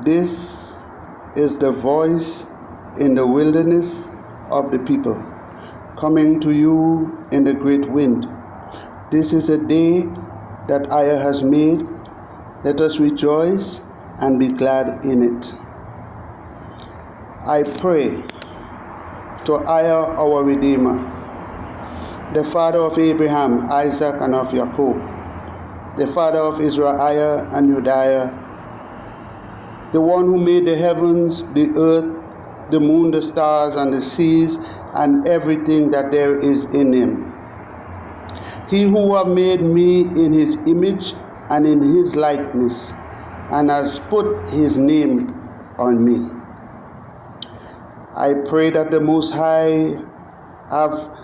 This is the voice in the wilderness of the people, coming to you in the great wind. This is a day that EZER has made. Let us rejoice and be glad in it. I pray to EZER, our Redeemer, the Father of Abraham, Isaac, and of Jacob, the Father of EZER-IAH and Judea, the one who made the heavens, the earth, the moon, the stars, and the seas, and everything that there is in him. He who has made me in his image and in his likeness, and has put his name on me. I pray that the Most High have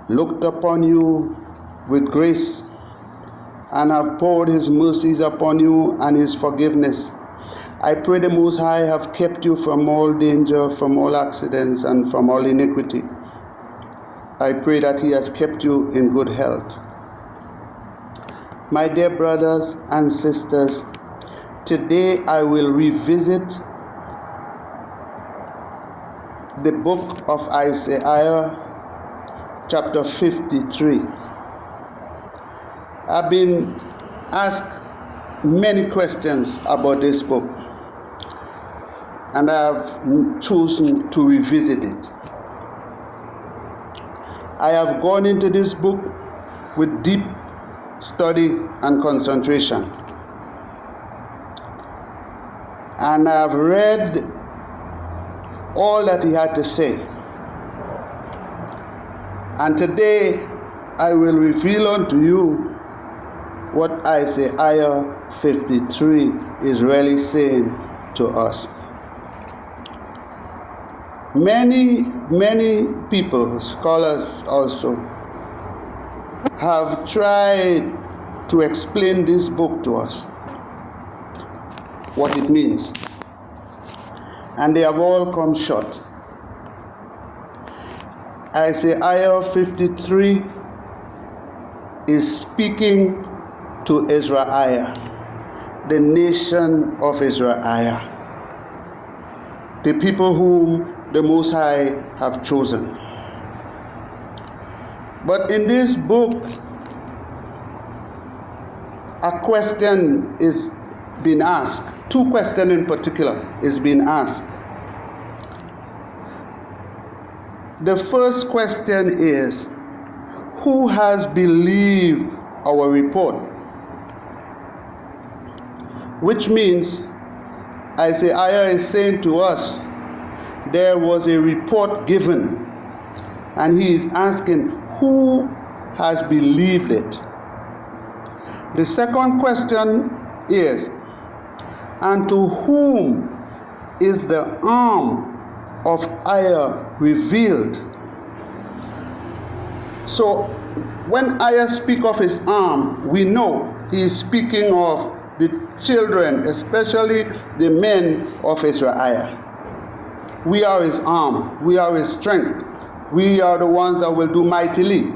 looked upon you with grace and have poured his mercies upon you and his forgiveness. I pray the Most High have kept you from all danger, from all accidents, and from all iniquity. I pray that he has kept you in good health. My dear brothers and sisters, today I will revisit the book of Isaiah, chapter 53. I've been asked many questions about this book, and I have chosen to revisit it. I have gone into this book with deep study and concentration, and I have read all that he had to say. And today I will reveal unto you what Isaiah 53 is really saying to us. Many people, scholars also, have tried to explain this book to us, what it means, and they have all come short. Isaiah 53 is speaking to EZER-IAH, the nation of EZER-IAH, the people whom the Most High have chosen. But in this book, a question is being asked. Two questions in particular is being asked. The first question is, who has believed our report? Which means Isaiah is saying to us, there was a report given, and he is asking, who has believed it? The second question is, and to whom is the arm of EZER revealed? So when EZER speaks of his arm, we know he is speaking of the children, especially the men of EZER-IAH. We are his arm, we are his strength, we are the ones that will do mightily.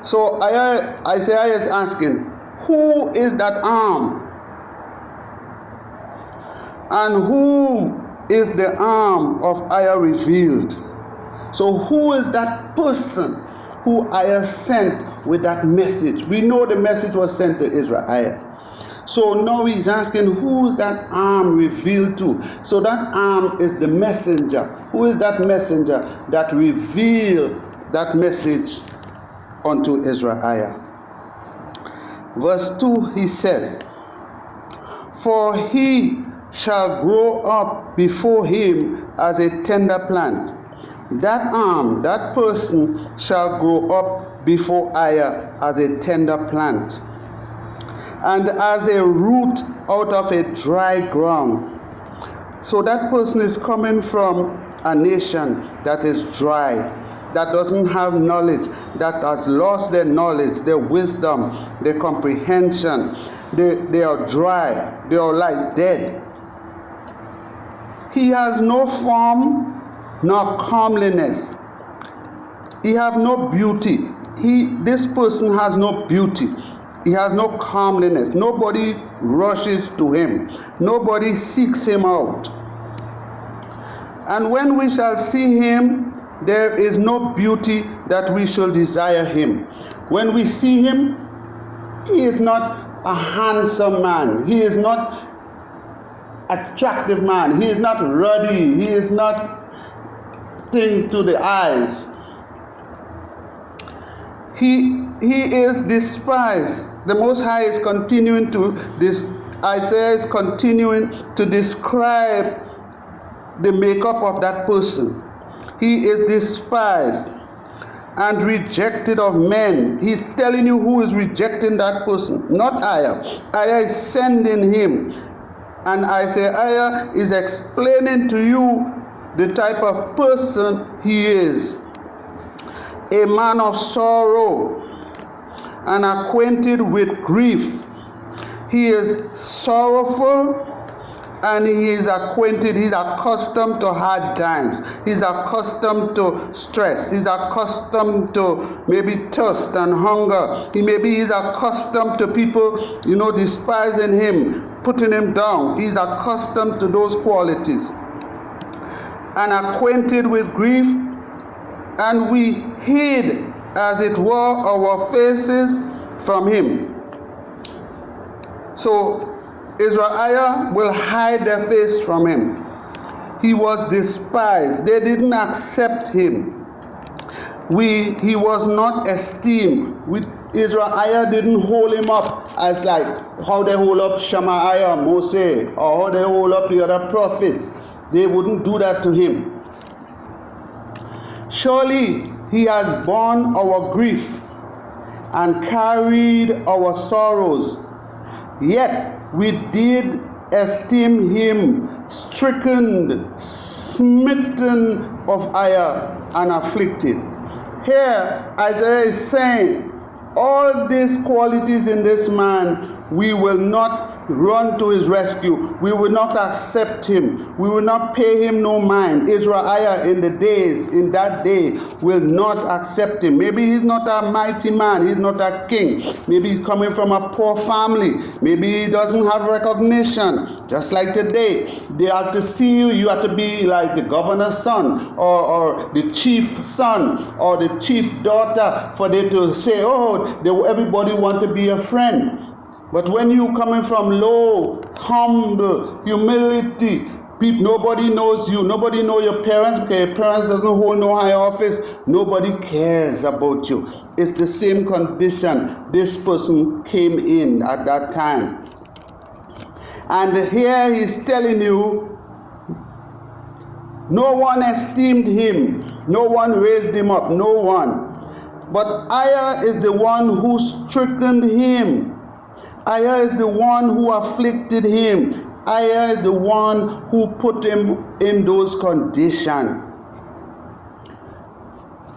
So Isaiah is asking, who is that arm? And whom is the arm of EZER revealed? So who is that person who EZER sent with that message? We know the message was sent to EZER-IAH. So now he's asking, who is that arm revealed to? So that arm is the messenger. Who is that messenger that revealed that message unto EZER-IAH? Verse 2, he says, for he shall grow up before him as a tender plant. That arm, that person shall grow up before EZER as a tender plant, and as a root out of a dry ground. So that person is coming from a nation that is dry, that doesn't have knowledge, that has lost their knowledge, their wisdom, their comprehension. They are dry, they are like dead. He has no form nor comeliness. He have no beauty. This person has no beauty. He has no comeliness. Nobody rushes to him. Nobody seeks him out. And when we shall see him, there is no beauty that we shall desire him. When we see him, he is not a handsome man. He is not attractive man. He is not ruddy. He is not thing to the eyes. He is despised. The Most High is continuing to this. Isaiah is continuing to describe the makeup of that person. He is despised and rejected of men. He's telling you who is rejecting that person, not Isaiah. Isaiah is sending him, and Isaiah is explaining to you the type of person he is. A man of sorrow and acquainted with grief. He is sorrowful and he is acquainted, he's accustomed to hard times. He's accustomed to stress. He's accustomed to maybe thirst and hunger. He's accustomed to people, despising him, putting him down. He's accustomed to those qualities. And acquainted with grief, and we hid, as it were, our faces from him. So Israel will hide their face from him. He was despised. They didn't accept him. He was not esteemed. Israel didn't hold him up as like how they hold up Shemaiah, Moses, or how they hold up the other prophets. They wouldn't do that to him. Surely he has borne our grief and carried our sorrows. Yet we did esteem him stricken, smitten of ire, and afflicted. Here Isaiah is saying, all these qualities in this man, we will not run to his rescue. We will not accept him. We will not pay him no mind. Israel in that day, will not accept him. Maybe he's not a mighty man. He's not a king. Maybe he's coming from a poor family. Maybe he doesn't have recognition. Just like today, they have to see you. You have to be like the governor's son or the chief's son or the chief's daughter for them to say, everybody want to be a friend. But when you coming from low, humble, humility, nobody knows you, nobody knows your parents, because your parents doesn't hold no high office, nobody cares about you. It's the same condition this person came in at that time. And here he's telling you, no one esteemed him, no one raised him up, no one. But Isaiah is the one who stricken him. Isaiah is the one who afflicted him. Isaiah is the one who put him in those conditions.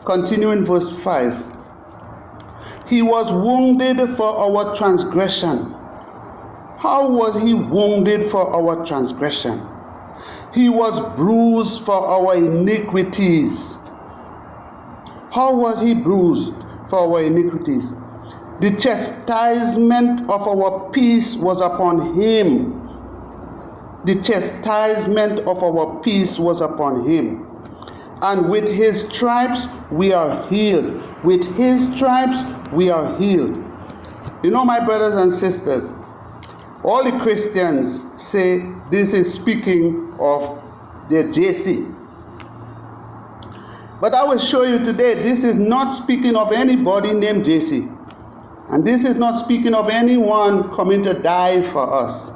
Continuing verse 5. He was wounded for our transgression. How was he wounded for our transgression? He was bruised for our iniquities. How was he bruised for our iniquities? The chastisement of our peace was upon him. The chastisement of our peace was upon him. And with his stripes we are healed. With his stripes we are healed. My brothers and sisters, all the Christians say this is speaking of their JC. But I will show you today, this is not speaking of anybody named JC. And this is not speaking of anyone coming to die for us.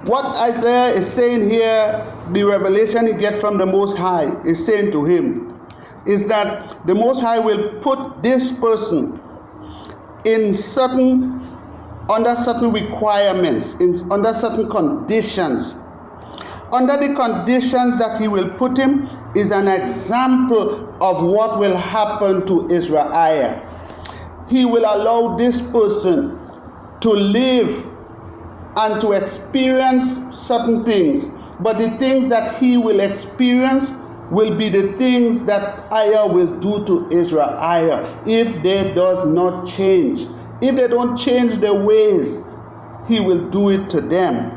What Isaiah is saying here, the revelation he gets from the Most High is saying to him, is that the Most High will put this person in under certain requirements, under certain conditions. Under the conditions that he will put him is an example of what will happen to Israel. He will allow this person to live and to experience certain things. But the things that he will experience will be the things that Isaiah will do to Israel if they does not change, if they don't change their ways, he will do it to them.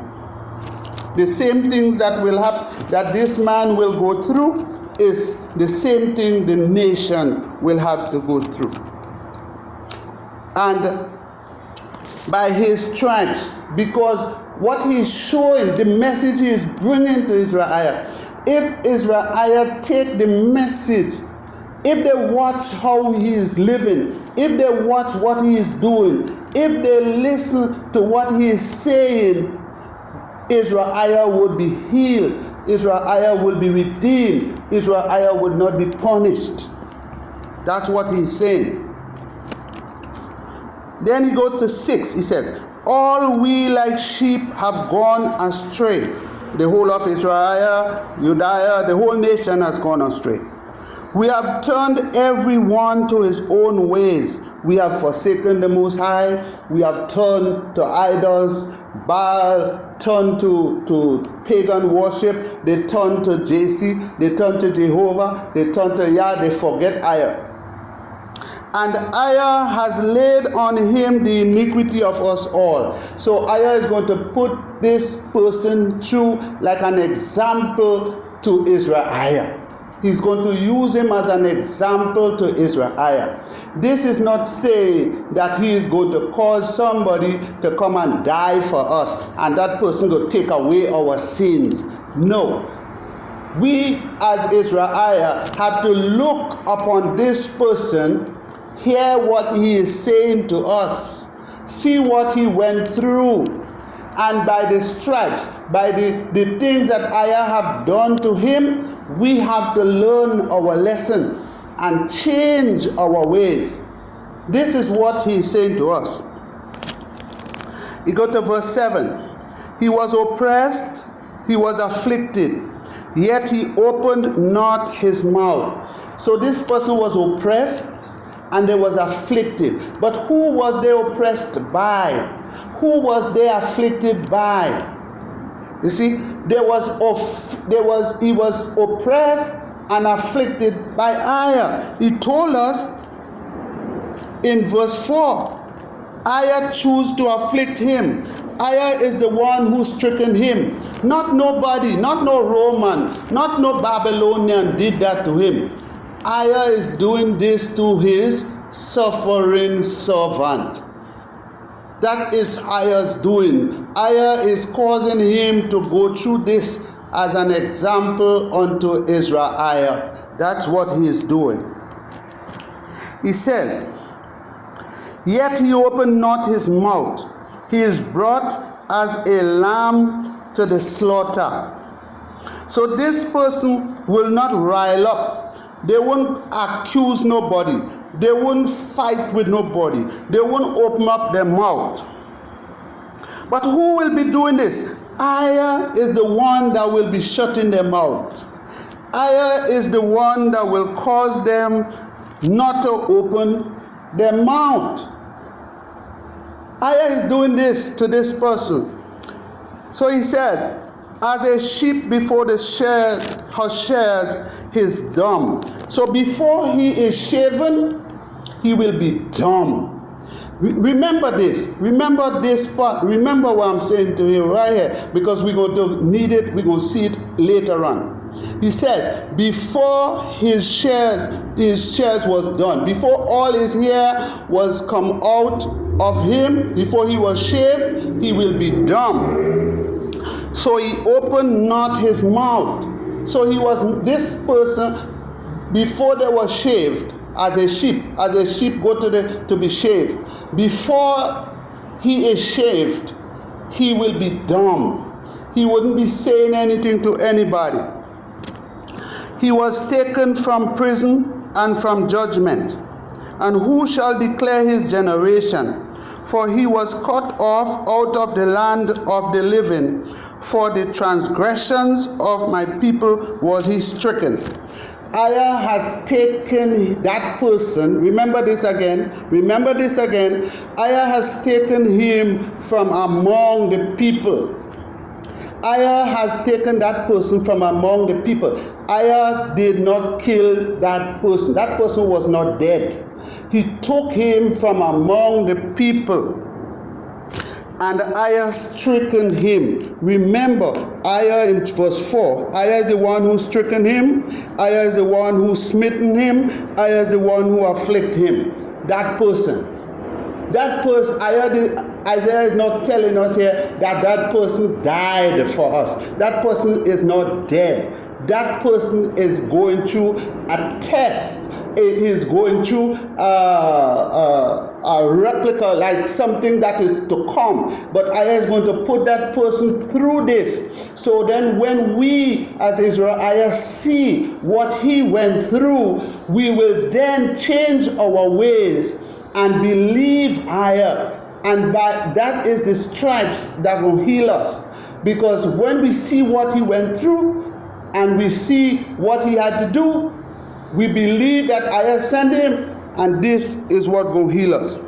The same things that will happen, that this man will go through, is the same thing the nation will have to go through. And by his stripes, because what he's showing, the message he is bringing to EZER-IAH, if EZER-IAH take the message, if they watch how he is living, if they watch what he is doing, if they listen to what he is saying, EZER-IAH would be healed, EZER-IAH will be redeemed, EZER-IAH would not be punished. That's what he's saying. Then he goes to 6, he says, all we like sheep have gone astray. The whole of EZER-IAH, Judea, the whole nation has gone astray. We have turned every one to his own ways. We have forsaken the Most High. We have turned to idols. Baal turned to pagan worship. They turned to JC. They turned to Jehovah. They turned to Yah. They forget IAH. And IAH has laid on him the iniquity of us all. So IAH is going to put this person through like an example to EZER-IAH. He's going to use him as an example to EZER-IAH. This is not saying that he is going to cause somebody to come and die for us and that person will take away our sins. No. We as EZER-IAH have to look upon this person, hear what he is saying to us, see what he went through, and by the stripes, by the things that IAH have done to him, we have to learn our lesson and change our ways. This is what he is saying to us. You go to verse 7. He was oppressed, he was afflicted, yet he opened not his mouth. So this person was oppressed and they was afflicted. But who was they oppressed by? Who was they afflicted by? You see, he was oppressed and afflicted by IAH. He told us in verse 4, IAH chose to afflict him. IAH is the one who stricken him. Not nobody, not no Roman, not no Babylonian did that to him. IAH is doing this to his suffering servant. That is IAH's doing. IAH is causing him to go through this as an example unto EZER-IAH. That's what he is doing. He says, yet he opened not his mouth. He is brought as a lamb to the slaughter. So this person will not rile up. They won't accuse nobody. They won't fight with nobody. They won't open up their mouth. But who will be doing this? IAH is the one that will be shutting their mouth. IAH is the one that will cause them not to open their mouth. IAH is doing this to this person. So he says, as a sheep before the her shears is dumb. So before he is shaven, he will be dumb. Remember this. Remember this part. Remember what I'm saying to you right here, because we're going to need it. We're going to see it later on. He says, before his shears was done, before all his hair was come out of him, before he was shaved, he will be dumb. So he opened not his mouth. So he was this person before they were shaved. As a sheep go to be shaved. Before he is shaved, he will be dumb. He wouldn't be saying anything to anybody. He was taken from prison and from judgment. And who shall declare his generation? For he was cut off out of the land of the living. For the transgressions of my people was he stricken. IAH has taken that person, remember this again, IAH has taken him from among the people. IAH has taken that person from among the people. IAH did not kill that person. That person was not dead. He took him from among the people, and Aya stricken him. Remember, Aya in verse 4, Aya is the one who stricken him, Aya is the one who smitten him, Aya is the one who afflicted him. That person. Isaiah is not telling us here that that person died for us. That person is not dead. That person is going through a test. It is going through a replica, like something that is to come. But Isaiah is going to put that person through this. So then when we as Israel see what he went through, we will then change our ways and believe Aya, and by that is the stripes that will heal us. Because when we see what he went through and we see what he had to do, we believe that Aya sent him, and this is what will heal us.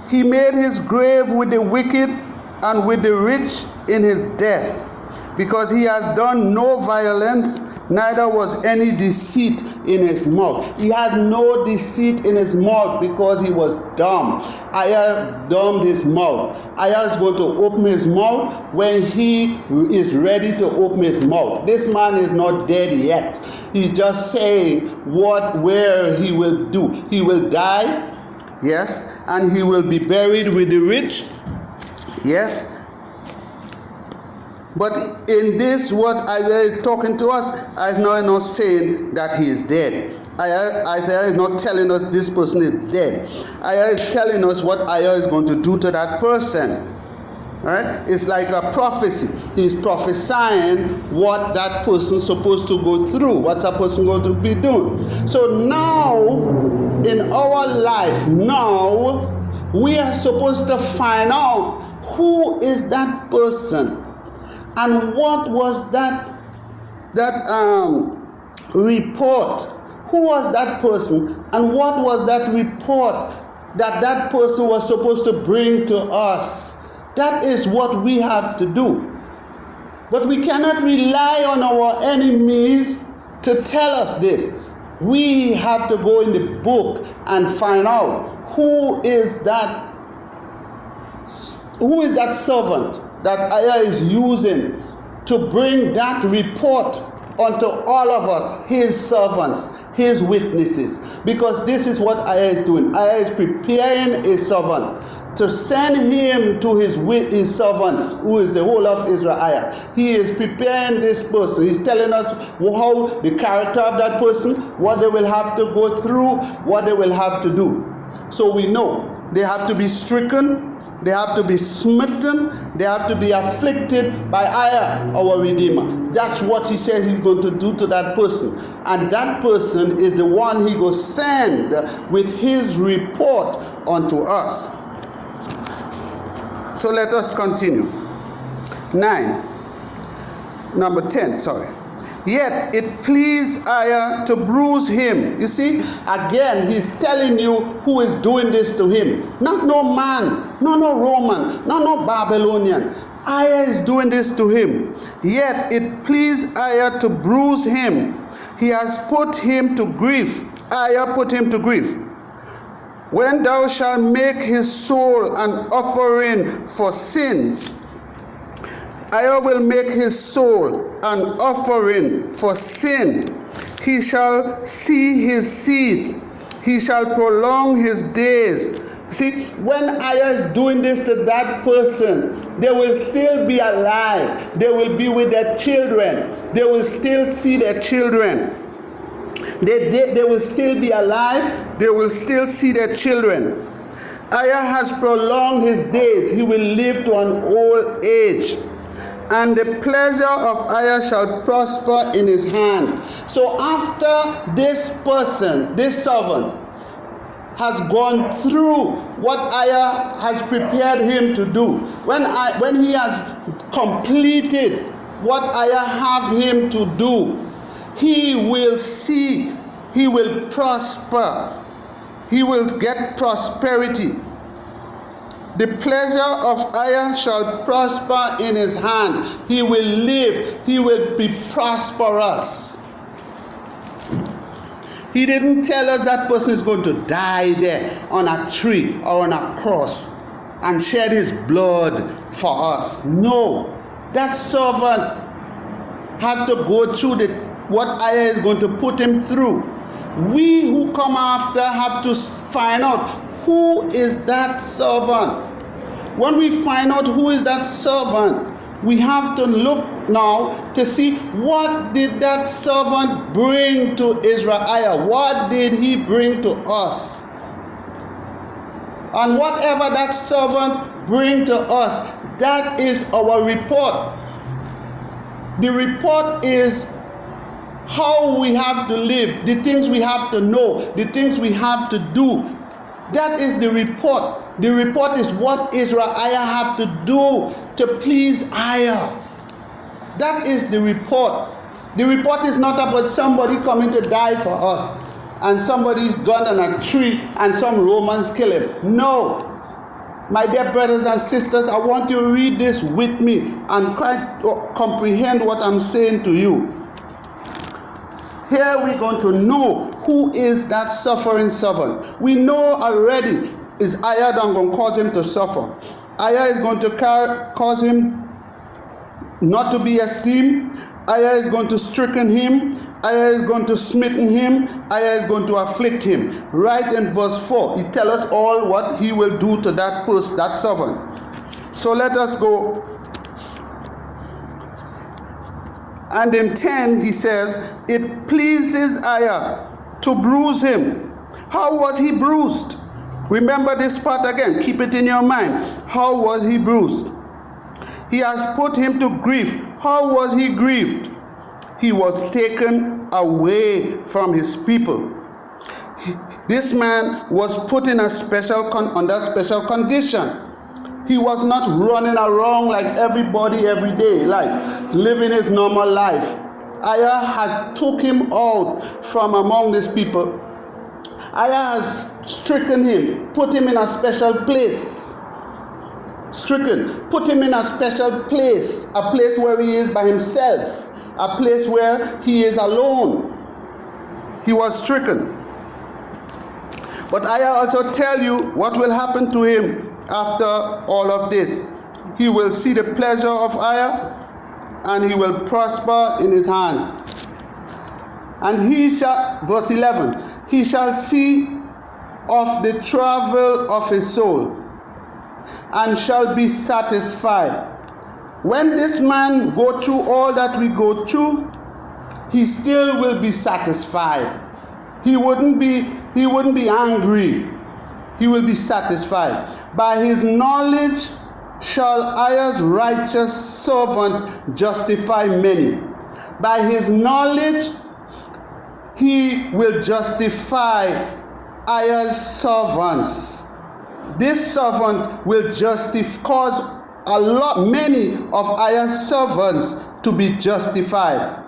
He made his grave with the wicked and with the rich in his death, because he has done no violence, neither was any deceit in his mouth. He had no deceit in his mouth because he was dumb. Aya dumbed his mouth. Aya is going to open his mouth when he is ready to open his mouth. This man is not dead yet. He's just saying where he will do. He will die, yes, and he will be buried with the rich, yes. But in this, what Isaiah is talking to us, Isaiah is not saying that he is dead. Isaiah is not telling us this person is dead. Isaiah is telling us what Isaiah is going to do to that person. Right? It's like a prophecy. He's prophesying what that person is supposed to go through, what's that person going to be doing. So now, in our life, now, we are supposed to find out who is that person. And what was that report? Who was that person? And what was that report that that person was supposed to bring to us? That is what we have to do. But we cannot rely on our enemies to tell us this. We have to go in the book and find out who is that servant that Aya is using to bring that report unto all of us, his servants, his witnesses. Because this is what Aya is doing. Aya is preparing a servant to send him to his servants, who is the whole of Israel. He is preparing this person. He's telling us how the character of that person, what they will have to go through, what they will have to do. So we know they have to be stricken, they have to be smitten, they have to be afflicted by Aya, our Redeemer. That's what he says he's going to do to that person. And that person is the one he will send with his report unto us. So let us continue. 10. Yet it pleased Aya to bruise him. You see, again, he's telling you who is doing this to him. Not no man, no Roman, no Babylonian. Aya is doing this to him. Yet it pleased Aya to bruise him. He has put him to grief. Aya put him to grief. When thou shalt make his soul an offering for sins, Aya will make his soul an offering for sin. He shall see his seeds. He shall prolong his days. See, when Aya is doing this to that person, they will still be alive. They will be with their children. They will still see their children. They will still be alive. They will still see their children. Aya has prolonged his days. He will live to an old age. And the pleasure of Aya shall prosper in his hand. So after this person, this servant, has gone through what Aya has prepared him to do, when he has completed what Aya have him to do, he will see, he will prosper, he will get prosperity. The pleasure of Aya shall prosper in his hand. He will live. He will be prosperous. He didn't tell us that person is going to die there on a tree or on a cross and shed his blood for us. No, that servant has to go through what Aya is going to put him through. We who come after have to find out who is that servant. When we find out who is that servant, we have to look now to see what did that servant bring to EZER-IAH. What did he bring to us? And whatever that servant bring to us, that is our report. The report is how we have to live, the things we have to know, the things we have to do. That is the report. The report is what EZER-IAH have to do to please Aya. That is the report. The report is not about somebody coming to die for us and somebody's gone on a tree and some Romans kill him. No. My dear brothers and sisters, I want you to read this with me and try to comprehend what I'm saying to you. Here we're going to know who is that suffering servant. We know already is Aya that going to cause him to suffer. Aya is going to cause him not to be esteemed. Aya is going to stricken him. Aya is going to smitten him. Aya is going to afflict him. Right in verse 4, he tells us all what he will do to that person, that servant. So let us go. And in 10 he says, it pleases Aya to bruise him. How was he bruised? Remember this part again. Keep it in your mind. How was he bruised? He has put him to grief. How was he grieved? He was taken away from his people. This man was put in a under special condition. He was not running around like everybody every day, like living his normal life. Aya had took him out from among these people. Aya has stricken him, put him in a special place. Stricken, put him in a special place, a place where he is by himself, a place where he is alone. He was stricken. But Aya also tell you what will happen to him after all of this. He will see the pleasure of Aya, and he will prosper in his hand. And he shall, verse 11, he shall see of the travel of his soul, and shall be satisfied. When this man go through all that we go through, he still will be satisfied. He wouldn't be angry. He will be satisfied. By his knowledge shall Aya's righteous servant justify many. By his knowledge he will justify Aya's servants. This servant will cause many of Aya's servants to be justified.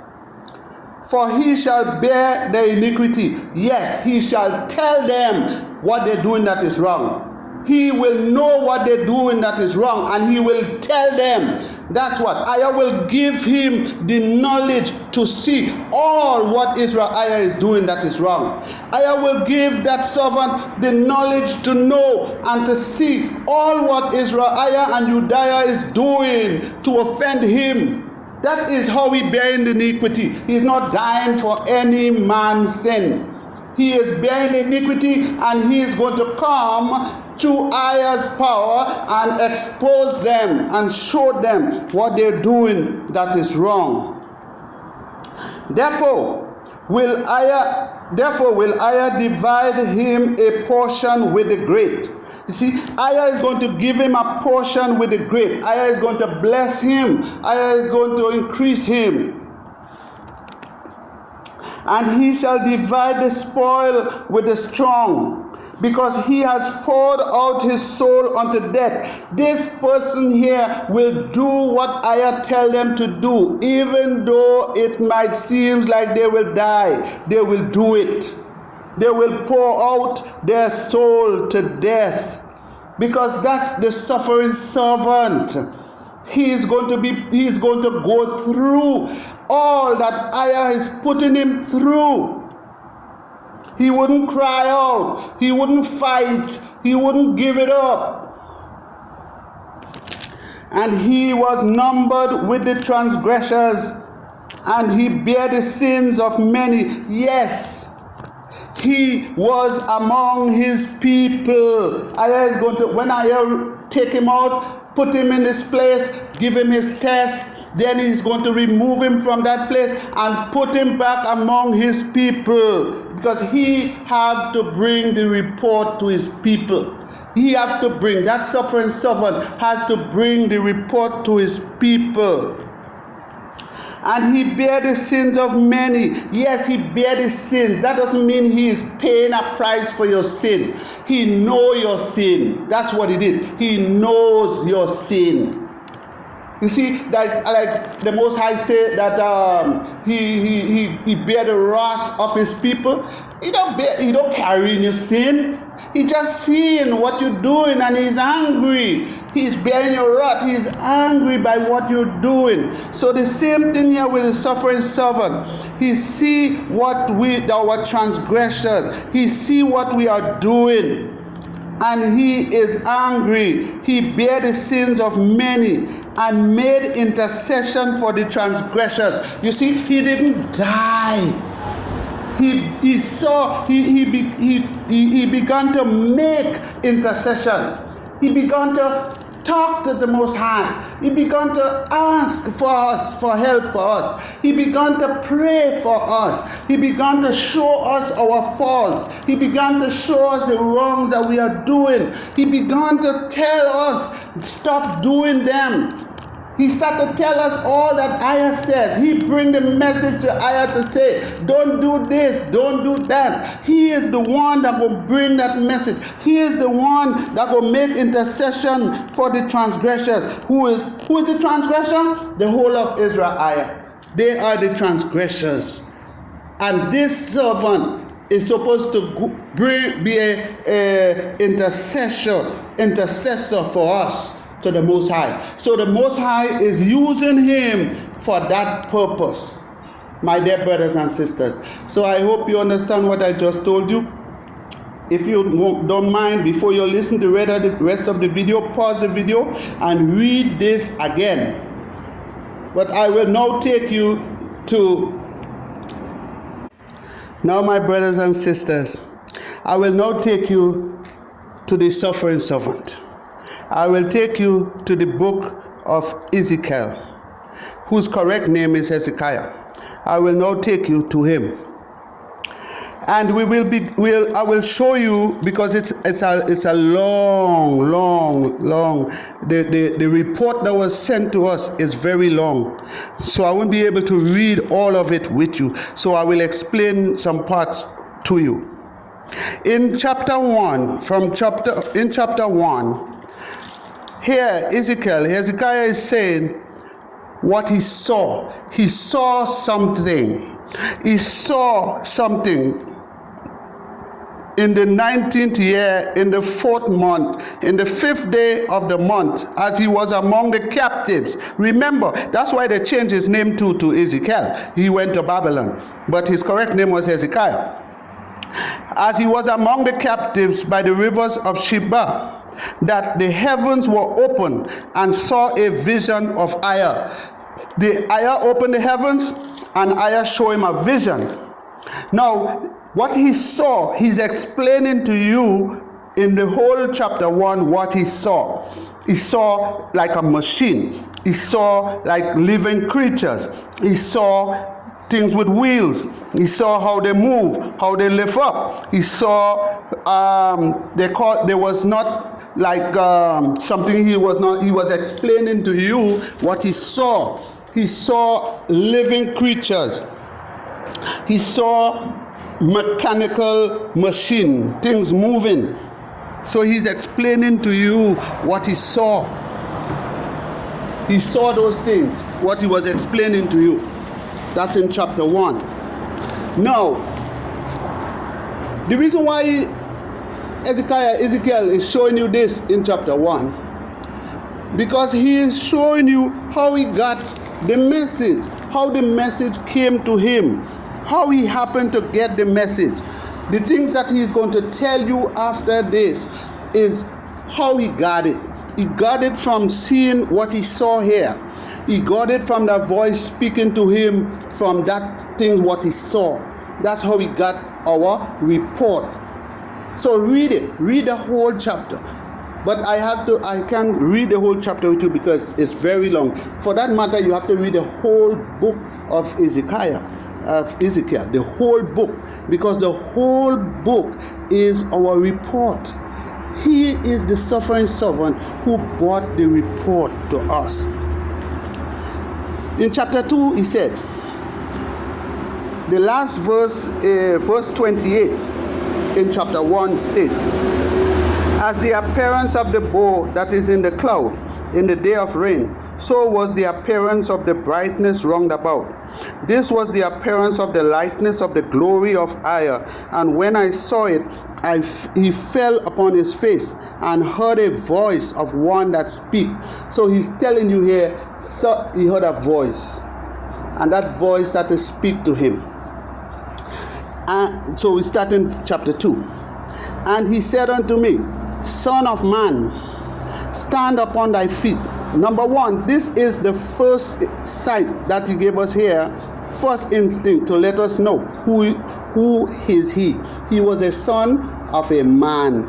For he shall bear their iniquity. Yes, he shall tell them what they're doing that is wrong. He will know what they're doing that is wrong, and he will tell them. That's what Aya will give him the knowledge to see all what EZER-IAH is doing that is wrong. Aya will give that servant the knowledge to know and to see all what EZER-IAH and Judea is doing to offend him. That is how he bearing the iniquity. He is not dying for any man's sin. He is bearing the iniquity, and he is going to come to Aya's power and expose them and show them what they're doing that is wrong. Therefore will Aya divide him a portion with the great. You see, Aya is going to give him a portion with the great. Aya is going to bless him. Aya is going to increase him. And he shall divide the spoil with the strong, because he has poured out his soul unto death. This person here will do what Aya tell them to do. Even though it might seem like they will die, they will do it. They will pour out their soul to death, because that's the suffering servant. He is going to go through all that Aya is putting him through. He wouldn't cry out. He wouldn't fight. He wouldn't give it up. And he was numbered with the transgressors, and he bare the sins of many. Yes, he was among his people. Ayah is going to, when Ayah take him out, put him in this place, give him his test, then he's going to remove him from that place and put him back among his people, because he had to bring the report to his people. He had to bring, that suffering servant has to bring the report to his people. And he bare the sins of many. Yes, he bare the sins. That doesn't mean he is paying a price for your sin. He knows your sin. That's what it is. He knows your sin. You see, that like the Most High said that he bear the wrath of his people. He don't carry in your sin. He just seeing what you're doing and he's angry. He's bearing your wrath. He's angry by what you're doing. So the same thing here with the suffering servant. He see what our transgressions. He see what we are doing. And he is angry. He bare the sins of many and made intercession for the transgressors. You see, he didn't die. He began to make intercession. He began to talk to the Most High. He began to ask for us, for help for us. He began to pray for us. He began to show us our faults. He began to show us the wrongs that we are doing. He began to tell us, stop doing them. He started to tell us all that Ayah says. He bring the message to Ayah to say, don't do this, don't do that. He is the one that will bring that message. He is the one that will make intercession for the transgressors. Who is the transgressor? The whole of Israel. They are the transgressors. And this servant is supposed to be a intercessor for us to the Most High. So the Most High is using him for that purpose, my dear brothers and sisters. So I hope you understand what I just told you. If you don't mind, before you listen to the rest of the video, pause the video and read this again. But I will now take you to, now my brothers and sisters, I will now take you to the suffering servant. I will take you to the book of Ezekiel, whose correct name is Hezekiah. I will now take you to him. And I will show you, because it's a long. The report that was sent to us is very long. So I won't be able to read all of it with you. So I will explain some parts to you. In chapter 1, here, Hezekiah is saying what he saw. He saw something. He saw something in the 19th year, in the 4th month, in the 5th day of the month, as he was among the captives. Remember, that's why they changed his name to Ezekiel. He went to Babylon, but his correct name was Hezekiah. As he was among the captives by the rivers of Sheba, that the heavens were open, and saw a vision of Ayah. Ayah opened the heavens, and Ayah showed him a vision. Now, what he saw, he's explaining to you in the whole chapter 1 what he saw. He saw like a machine. He saw like living creatures. He saw things with wheels. He saw how they move, how they lift up. He saw there was not like something he was explaining to you what he saw. He saw living creatures. He saw mechanical machine, things moving. So he's explaining to you what he saw. He saw those things, what he was explaining to you. That's in chapter 1. Now, the reason why Ezekiel is showing you this in chapter 1, because he is showing you how he got the message, how the message came to him, how he happened to get the message. The things that he's going to tell you after this is how he got it. He got it from seeing what he saw here. He got it from the voice speaking to him from that thing what he saw. That's how he got our report. So read it. Read the whole chapter. But I can't read the whole chapter with you because it's very long. For that matter, you have to read the whole book of Ezekiel, the whole book, because the whole book is our report. He is the suffering servant who brought the report to us. In chapter 2, he said, the last verse, verse 28 in chapter 1 states, as the appearance of the bow that is in the cloud in the day of rain, so was the appearance of the brightness round about. This was the appearance of the lightness of the glory of EZER. And when I saw it, he fell upon his face and heard a voice of one that speak. So he's telling you here, so he heard a voice, and that voice started to speak to him. And so we start in chapter 2. And he said unto me, Son of man, stand upon thy feet. Number one, this is the first sight that he gave us here, first instinct to let us know who is he. He was a son of a man,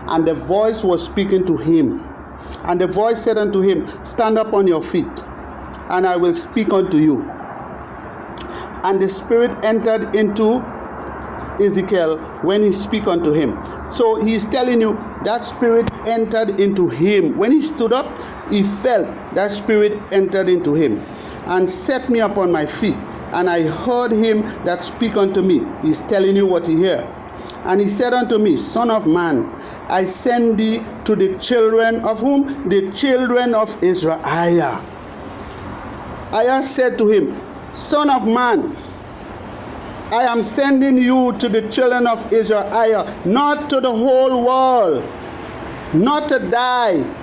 and the voice was speaking to him. And the voice said unto him, stand up on your feet, and I will speak unto you. And the Spirit entered into Ezekiel when he speak unto him. So he's telling you that Spirit entered into him. When he stood up, he felt that Spirit entered into him and set me upon my feet. And I heard him that speak unto me. He's telling you what he heard. And he said unto me, Son of man, I send thee to the children of whom? The children of EZER-IAH. I said to him, Son of man, I am sending you to the children of EZER-IAH, not to the whole world, not to die.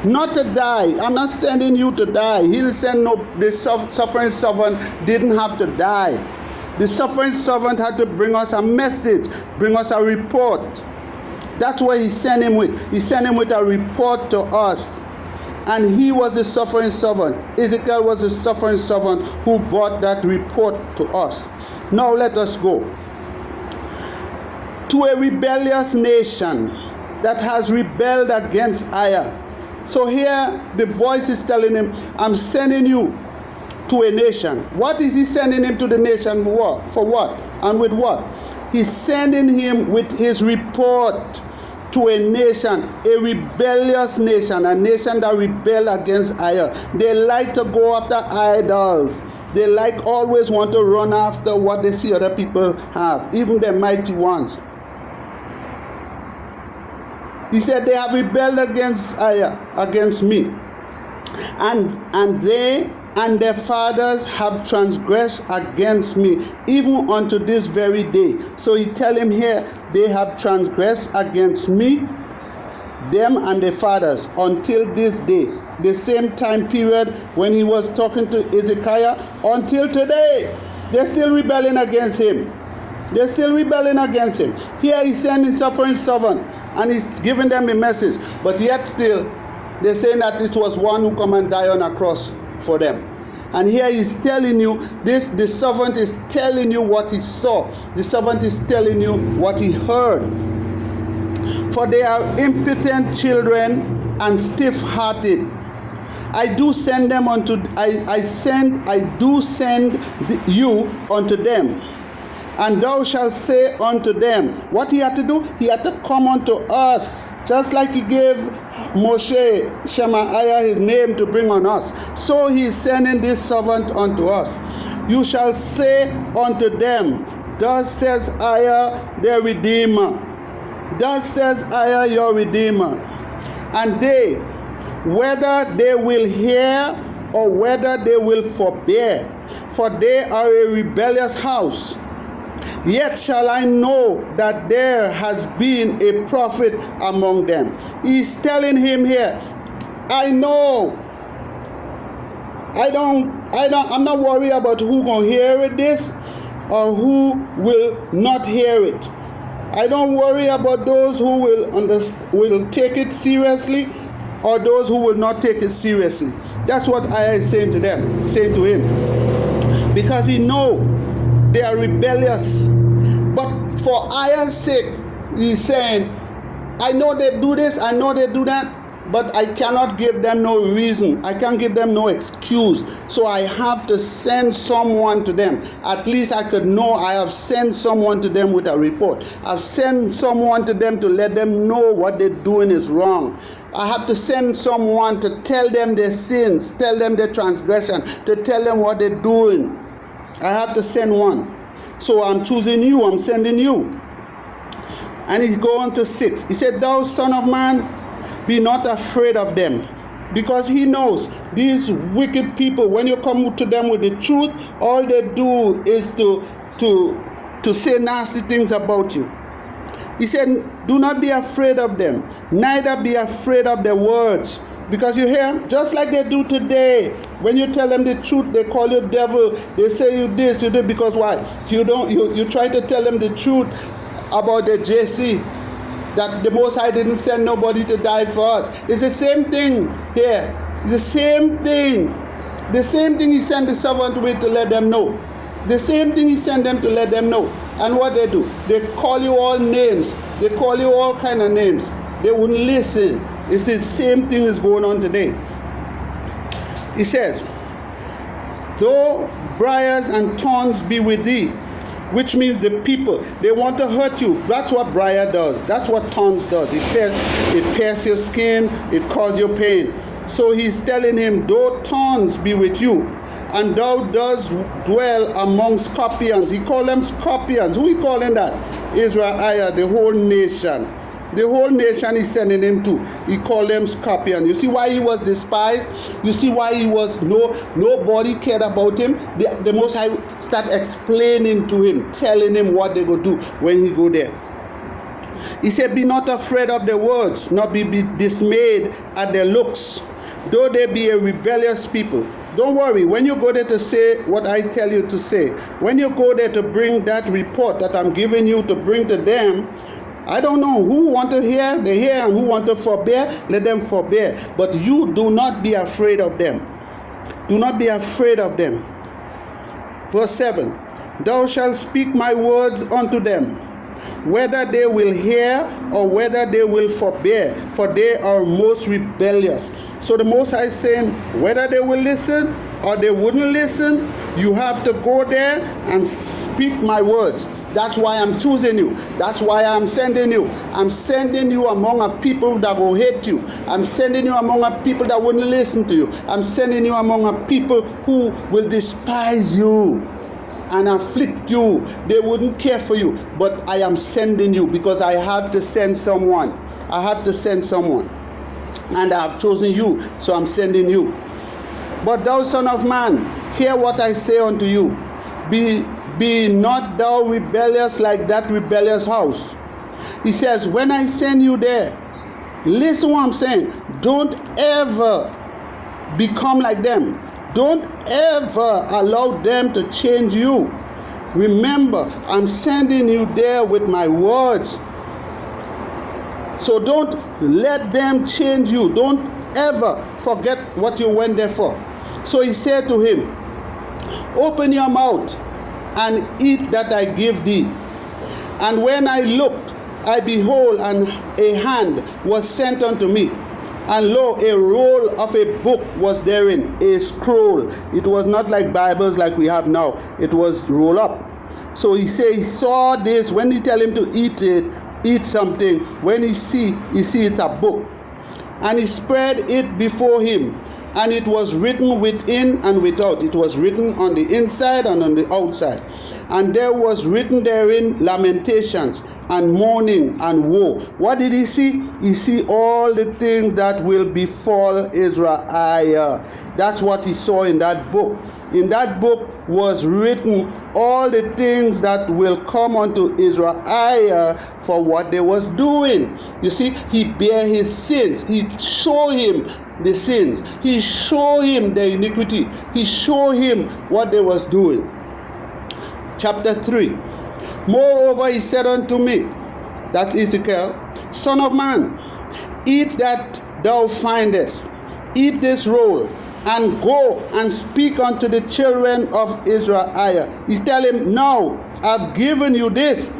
Not to die. I'm not sending you to die. He didn't send the suffering servant didn't have to die. The suffering servant had to bring us a message, bring us a report. That's what he sent him with. He sent him with a report to us. And he was the suffering servant. Ezekiel was the suffering servant who brought that report to us. Now let us go to a rebellious nation that has rebelled against EZER. So here the voice is telling him, I'm sending you to a nation. What is he sending him to the nation for? For what? And with what? He's sending him with his report to a nation, a rebellious nation, a nation that rebel against EZER. They like to go after idols. They like always want to run after what they see other people have, even the mighty ones. He said they have rebelled against EZER, against me. And they and their fathers have transgressed against me, even unto this very day. So he tell him here, they have transgressed against me, them and their fathers, until this day. The same time period when he was talking to Ezekiel, until today, they're still rebelling against him. They're still rebelling against him. Here he's sending suffering servant, and he's giving them a message. But yet still, they're saying that it was one who come and die on a cross for them. And here he's telling you, the servant is telling you what he saw. The servant is telling you what he heard. For they are impotent children and stiff-hearted. I do send them unto you unto them. And thou shalt say unto them, what he had to do? He had to come unto us, just like he gave Moshe, Shemaiah, his name to bring on us. So he is sending this servant unto us. You shall say unto them, thus says EZER, their Redeemer. Thus says EZER, your Redeemer. And they, whether they will hear or whether they will forbear, for they are a rebellious house. Yet shall I know that there has been a prophet among them. He's telling him here, I know. I'm not worried about who gonna hear this or who will not hear it. I don't worry about those who will take it seriously or those who will not take it seriously. That's what I is saying to him. Because he know they are rebellious. But for Aya's sake, he's saying, I know they do this, I know they do that, but I cannot give them no reason. I can't give them no excuse. So I have to send someone to them. At least I could know I have sent someone to them with a report. I've sent someone to them to let them know what they're doing is wrong. I have to send someone to tell them their sins, tell them their transgression, to tell them what they're doing. I have to send one. So I'm choosing you, I'm sending you. And he's going to 6. He said, thou son of man, be not afraid of them. Because he knows these wicked people, when you come to them with the truth, all they do is to say nasty things about you. He said, do not be afraid of them, neither be afraid of their words. Because you hear, just like they do today, when you tell them the truth, they call you devil, they say you this, you do, because why? You try to tell them the truth about the JC, that the Most High didn't send nobody to die for us. It's the same thing here. It's the same thing. The same thing he sent the servant with to let them know. The same thing he sent them to let them know. And what they do? They call you all names. They call you all kind of names. They wouldn't listen. It's the same thing is going on today. He says, though briars and thorns be with thee, which means the people, they want to hurt you. That's what briar does. That's what thorns does. It pierces your skin. It causes you pain. So he's telling him, though thorns be with you, and thou dost dwell among scorpions. He called them scorpions. Who he calling that? EZER-IAH, the whole nation. The whole nation is sending him to. He called them scorpions. You see why he was despised? You see why he was nobody cared about him? The Most High start explaining to him, telling him what they go do when he go there. He said, be not afraid of their words, nor be dismayed at their looks, though they be a rebellious people. Don't worry, when you go there to say what I tell you to say, when you go there to bring that report that I'm giving you to bring to them, I don't know who want to hear, they hear, and who want to forbear, let them forbear. But you do not be afraid of them. Do not be afraid of them. Verse 7, thou shalt speak my words unto them, whether they will hear or whether they will forbear, for they are most rebellious. So the Most High is saying, whether they will listen or they wouldn't listen, you have to go there and speak my words. That's why I'm choosing you. That's why I'm sending you. I'm sending you among a people that will hate you. I'm sending you among a people that wouldn't listen to you. I'm sending you among a people who will despise you and afflict you. They wouldn't care for you. But I am sending you because I have to send someone. I have to send someone. And I have chosen you, so I'm sending you. But thou son of man, hear what I say unto you. Be not thou rebellious like that rebellious house. He says, when I send you there, listen what I'm saying. Don't ever become like them. Don't ever allow them to change you. Remember, I'm sending you there with my words. So don't let them change you. Don't ever forget what you went there for. So he said to him, open your mouth and eat that I give thee. And when I looked, I behold, and a hand was sent unto me. And lo, a roll of a book was therein, a scroll. It was not like Bibles like we have now. It was rolled up. So he saw this. When he tell him to eat something, when he see it's a book. And he spread it before him. And it was written within and without. It was written on the inside and on the outside. And there was written therein lamentations and mourning and woe. What did he see? He see all the things that will befall EZER-IAH. That's what he saw in that book. In that book was written all the things that will come unto EZER-IAH for what they was doing. You see, he bear his sins. He show him the sins. He show him the iniquity. He show him what they was doing. Chapter 3. Moreover, he said unto me, That's Ezekiel. Son of man, eat that thou findest, eat this roll, and go and speak unto the children of EZER-IAH. He's telling him, now I've given you this.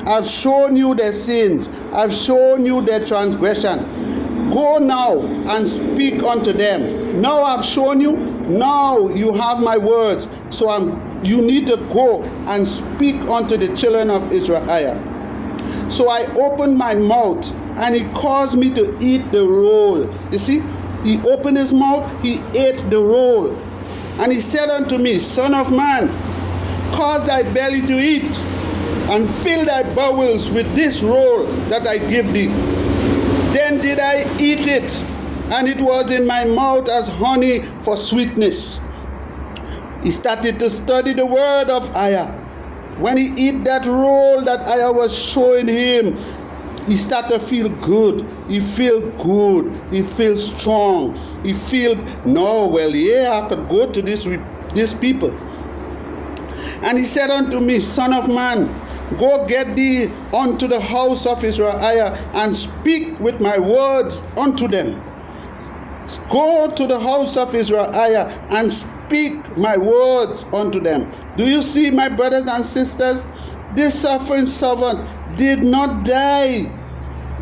I've shown you their sins. I've shown you their transgression. Go now and speak unto them. Now I've shown you. Now you have my words. So you need to go and speak unto the children of EZER-IAH. So I opened my mouth, and he caused me to eat the roll. You see, he opened his mouth, he ate the roll. And he said unto me, Son of man, cause thy belly to eat, and fill thy bowels with this roll that I give thee. Then did I eat it, and it was in my mouth as honey for sweetness. He started to study the word of IAH. When he ate that roll that IAH was showing him, he started to feel good. He feel good. He feels strong. He feel, no, well, yeah, I could go to these people. And he said unto me, Son of man, go get thee unto the house of EZER-IAH, and speak with my words unto them. Go to the house of EZER-IAH and speak my words unto them. Do you see, my brothers and sisters? This suffering servant did not die.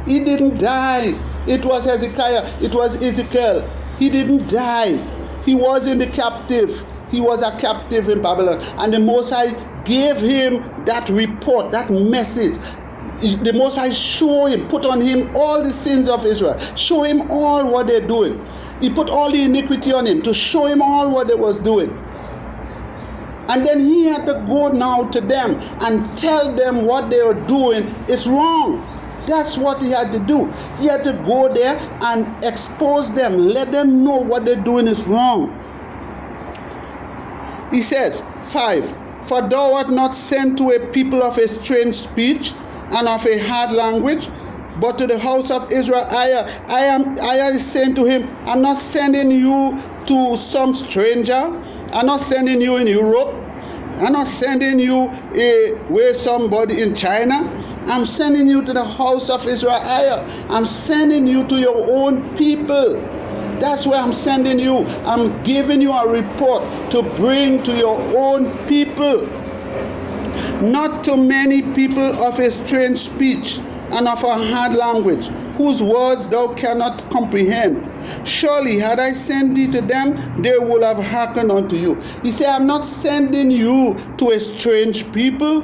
He didn't die. It was Hezekiah. It was Ezekiel. He didn't die. He was in the captive. He was a captive in Babylon. And the Most High gave him that report, that message. The Most High showed him, put on him all the sins of Israel. Show him all what they're doing. He put all the iniquity on him to show him all what they was doing. And then he had to go now to them and tell them what they were doing is wrong. That's what he had to do. He had to go there and expose them, let them know what they're doing is wrong. He says, 5, for thou art not sent to a people of a strange speech and of a hard language, but to the house of EZER-IAH. IAH is saying to him, I'm not sending you to some stranger. I'm not sending you in Europe. I'm not sending you where somebody in China. I'm sending you to the house of EZER-IAH. I'm sending you to your own people. That's where I'm sending you. I'm giving you a report to bring to your own people. Not to many people of a strange speech and of a hard language, whose words thou cannot comprehend. Surely had I sent thee to them, they would have hearkened unto you. He said, I'm not sending you to a strange people.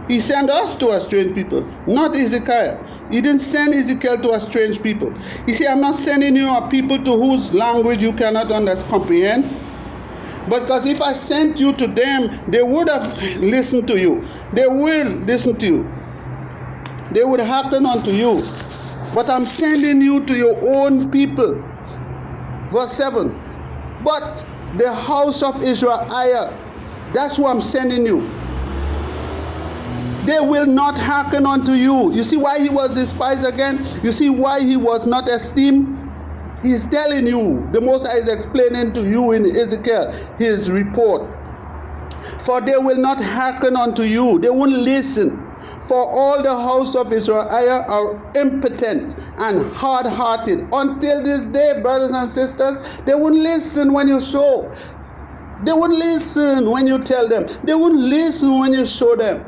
He sent us to a strange people, not Ezekiel. He didn't send Ezekiel to a strange people. He said, I'm not sending you a people to whose language you cannot comprehend. Because if I sent you to them, they would have listened to you. They will listen to you. They would hearken unto you. But I'm sending you to your own people. Verse 7. But the house of EZER-IAH, that's who I'm sending you. They will not hearken unto you. You see why he was despised again? You see why he was not esteemed? He's telling you, the Most High is explaining to you in Ezekiel his report. For they will not hearken unto you. They won't listen. For all the house of EZER-IAH are impotent and hard-hearted. Until this day, brothers and sisters, they won't listen when you show. They won't listen when you tell them. They won't listen when you show them.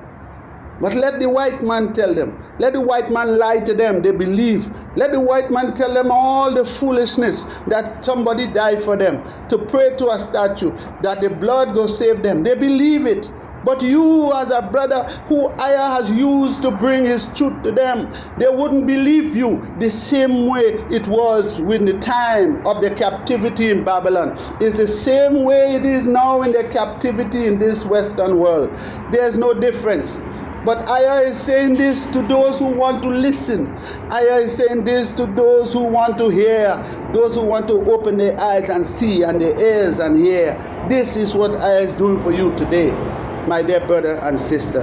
But let the white man tell them. Let the white man lie to them. They believe. Let the white man tell them all the foolishness that somebody died for them, to pray to a statue, that the blood go save them. They believe it. But you, as a brother who IAH has used to bring his truth to them, they wouldn't believe you the same way it was in the time of the captivity in Babylon. It's the same way it is now in the captivity in this Western world. There's no difference. But IAH is saying this to those who want to listen. IAH is saying this to those who want to hear, those who want to open their eyes and see, and their ears and hear. This is what IAH is doing for you today, my dear brother and sister.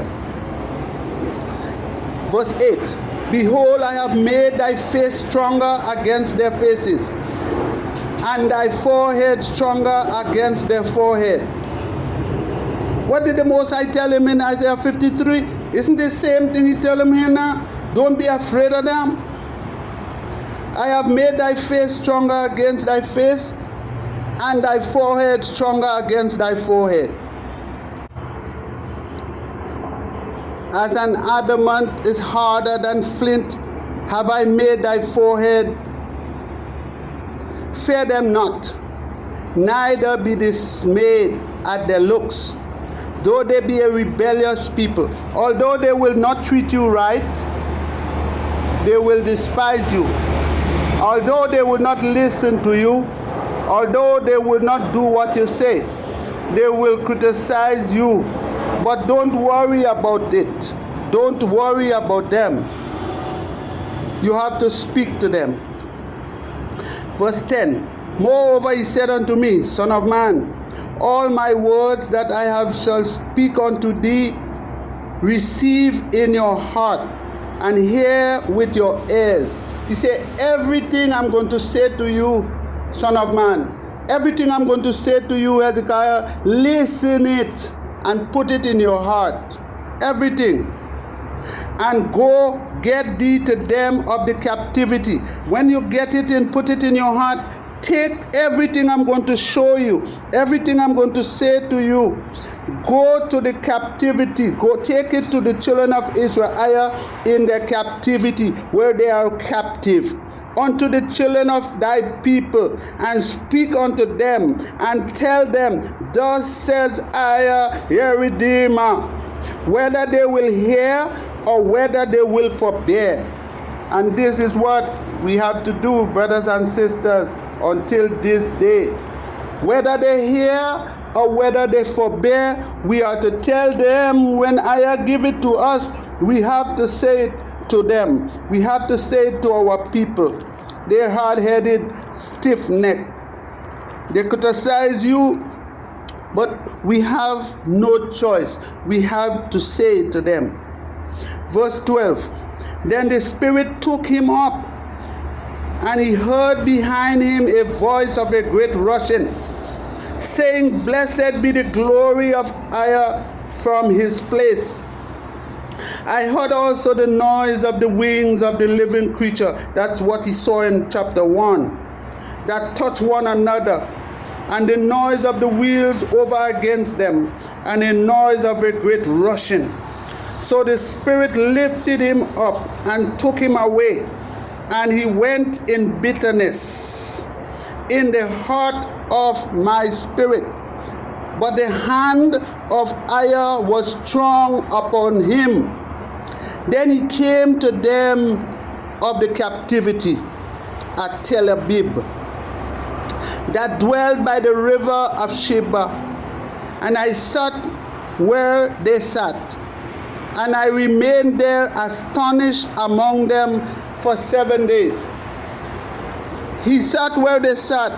Verse 8. Behold, I have made thy face stronger against their faces, and thy forehead stronger against their forehead. What did the Most High tell him in Isaiah 53? Isn't the same thing he tell him here now? Don't be afraid of them. I have made thy face stronger against thy face, and thy forehead stronger against thy forehead. As an adamant is harder than flint, have I made thy forehead. Fear them not, neither be dismayed at their looks, though they be a rebellious people. Although they will not treat you right, they will despise you. Although they will not listen to you, although they will not do what you say, they will criticize you. But don't worry about it. Don't worry about them. You have to speak to them. Verse 10. Moreover, he said unto me, Son of man, all my words that I have shall speak unto thee, receive in your heart, and hear with your ears. He said, everything I'm going to say to you, son of man, everything I'm going to say to you, Hezekiah, listen it and put it in your heart. Everything. And go get thee to them of the captivity. When you get it and put it in your heart, take everything I'm going to show you, everything I'm going to say to you. Go to the captivity. Go take it to the children of Israel in their captivity, where they are captive. Unto the children of thy people, and speak unto them, and tell them, thus says I, your Redeemer, whether they will hear or whether they will forbear. And this is what we have to do, brothers and sisters, until this day. Whether they hear or whether they forbear, we are to tell them. When I give it to us, we have to say it to them. We have to say it to our people. They're hard-headed, stiff-necked. They criticize you, but we have no choice. We have to say it to them. Verse 12. Then the Spirit took him up, and he heard behind him a voice of a great rushing, saying, Blessed be the glory of Aya from his place. I heard also the noise of the wings of the living creature. That's what he saw in chapter 1. That touch one another. And the noise of the wheels over against them. And a noise of a great rushing. So the Spirit lifted him up and took him away. And he went in bitterness in the heart of my spirit. But the hand of Aya was strong upon him. Then he came to them of the captivity at Tel Abib, that dwelled by the river of Sheba. And I sat where they sat, and I remained there astonished among them for 7 days. He sat where they sat.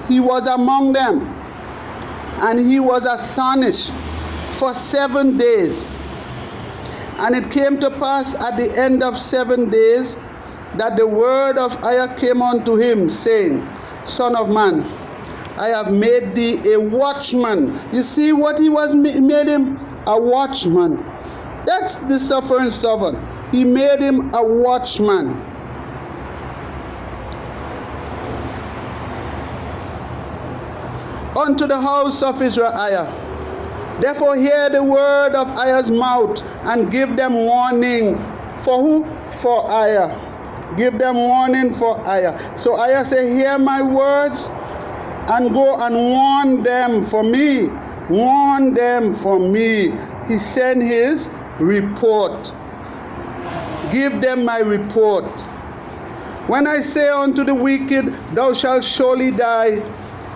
He was among them, and he was astonished for 7 days. And it came to pass at the end of 7 days that the word of Aya came unto him, saying, Son of man, I have made thee a watchman. You see what he was made him? A watchman. That's the suffering servant. He made him a watchman. Unto the house of Israel. Therefore hear the word of Aya's mouth, and give them warning. For who? For Aya. Give them warning for Aya. So Aya said, hear my words, and go and warn them for me. Warn them for me. He sent his report. Give them my report. When I say unto the wicked, thou shalt surely die,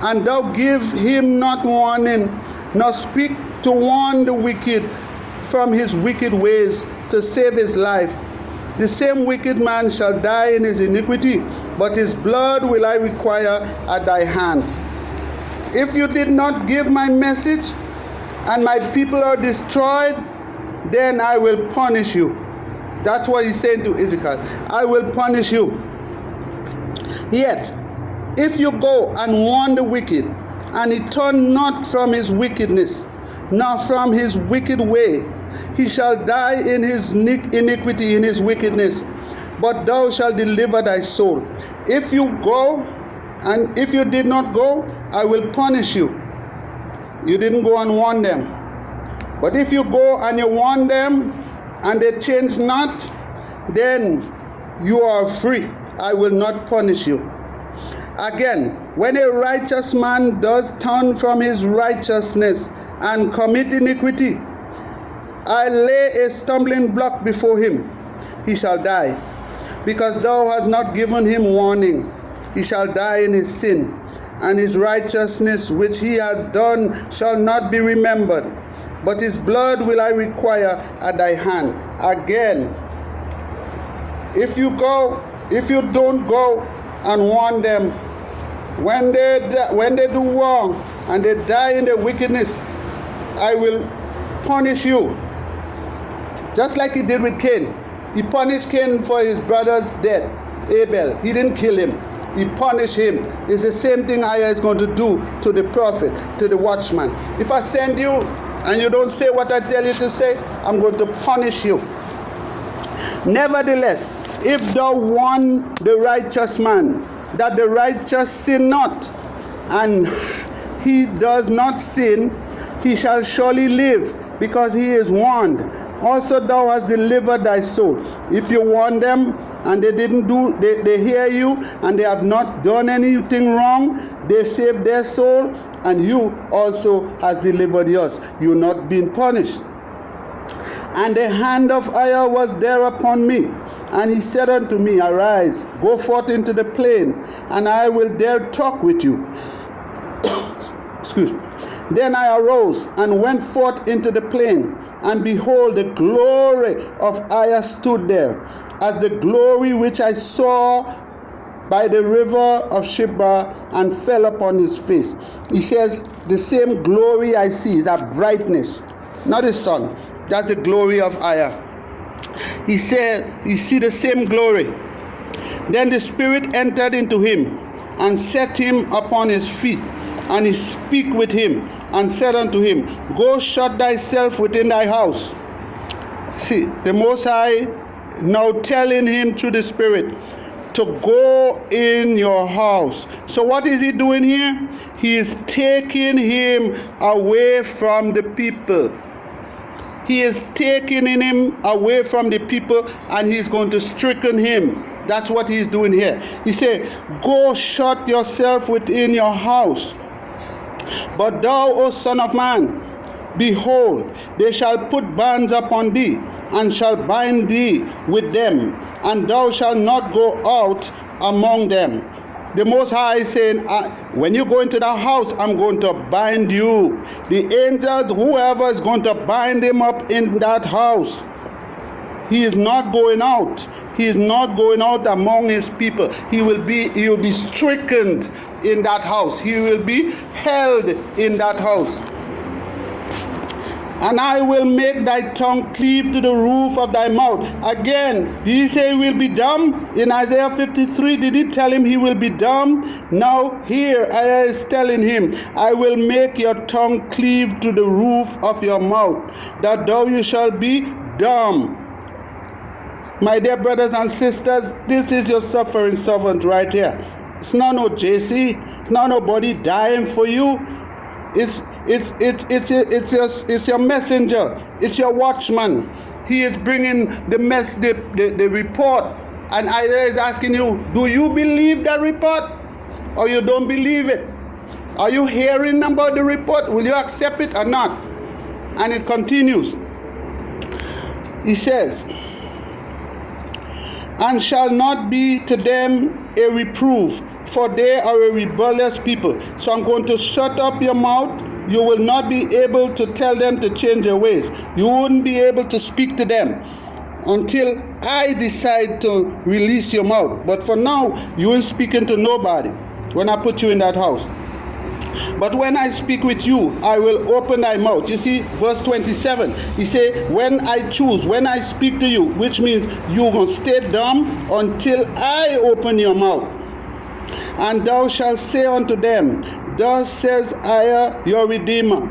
and thou give him not warning, nor speak to warn the wicked from his wicked ways, to save his life. The same wicked man shall die in his iniquity, but his blood will I require at thy hand. If you did not give my message, and my people are destroyed, then I will punish you. That's what he's saying to Ezekiel. I will punish you. Yet, if you go and warn the wicked, and he turn not from his wickedness, nor from his wicked way, He shall die in his iniquity, in his wickedness, but thou shalt deliver thy soul. If you go, and if you did not go, I will punish you. You didn't go and warn them. But if you go and you warn them, and they change not, then you are free. I will not punish you. Again, when a righteous man does turn from his righteousness and commit iniquity, I lay a stumbling block before him. He shall die, because thou hast not given him warning. He shall die in his sin, and his righteousness which he has done shall not be remembered. But his blood will I require at thy hand. Again, if you don't go and warn them, when they do wrong and they die in their wickedness, I will punish you. Just like he did with Cain. He punished Cain for his brother's death, Abel. He didn't kill him. He punished him. It's the same thing IAH is going to do to the prophet, to the watchman. If I send you and you don't say what I tell you to say, I'm going to punish you. Nevertheless, if thou warn the righteous man, that the righteous sin not, and he does not sin, he shall surely live, because he is warned. Also thou hast delivered thy soul. If you warn them, and they didn't do, they hear you, and they have not done anything wrong, they saved their soul, and you also has delivered yours. You're not being punished. And the hand of IAH was there upon me, and he said unto me, Arise, go forth into the plain, and I will there talk with you. Excuse me. Then I arose and went forth into the plain, and behold, the glory of IAH stood there, as the glory which I saw by the river of Sheba, and fell upon his face. He says, the same glory I see is a brightness, not the sun. That's the glory of IAH. He said, you see the same glory. Then the Spirit entered into him, and set him upon his feet, and he spake with him, and said unto him, Go shut thyself within thy house. See, the Most High now telling him through the Spirit to go in your house. So what is he doing here? He is taking him away from the people. He is taking him away from the people, and he's going to stricken him. That's what he's doing here. He said, Go shut yourself within your house. But thou, O son of man, behold, they shall put bands upon thee, and shall bind thee with them, and thou shalt not go out among them. The Most High is saying, when you go into the house, I'm going to bind you. The angels, whoever is going to bind him up in that house. He is not going out. He is not going out among his people. He will be stricken in that house. He will be held in that house. And I will make thy tongue cleave to the roof of thy mouth. Again, did he say he will be dumb? In Isaiah 53, did he tell him he will be dumb? Now here IAH is telling him, I will make your tongue cleave to the roof of your mouth, that thou you shall be dumb. My dear brothers and sisters, this is your suffering servant right here. It's not no JC. It's not nobody dying for you. It's your messenger. It's your watchman. He is bringing the report, and IAH is asking you, do you believe that report, or you don't believe it? Are you hearing about the report? Will you accept it or not? And it continues. He says, and shall not be to them a reproof, for they are a rebellious people. So I'm going to shut up your mouth. You will not be able to tell them to change their ways. You wouldn't be able to speak to them until I decide to release your mouth. But for now, you ain't speaking to nobody when I put you in that house. But when I speak with you, I will open thy mouth. You see, verse 27, he say, when I choose, when I speak to you, which means you're going to stay dumb until I open your mouth. And thou shalt say unto them, Thus says IAH, your Redeemer,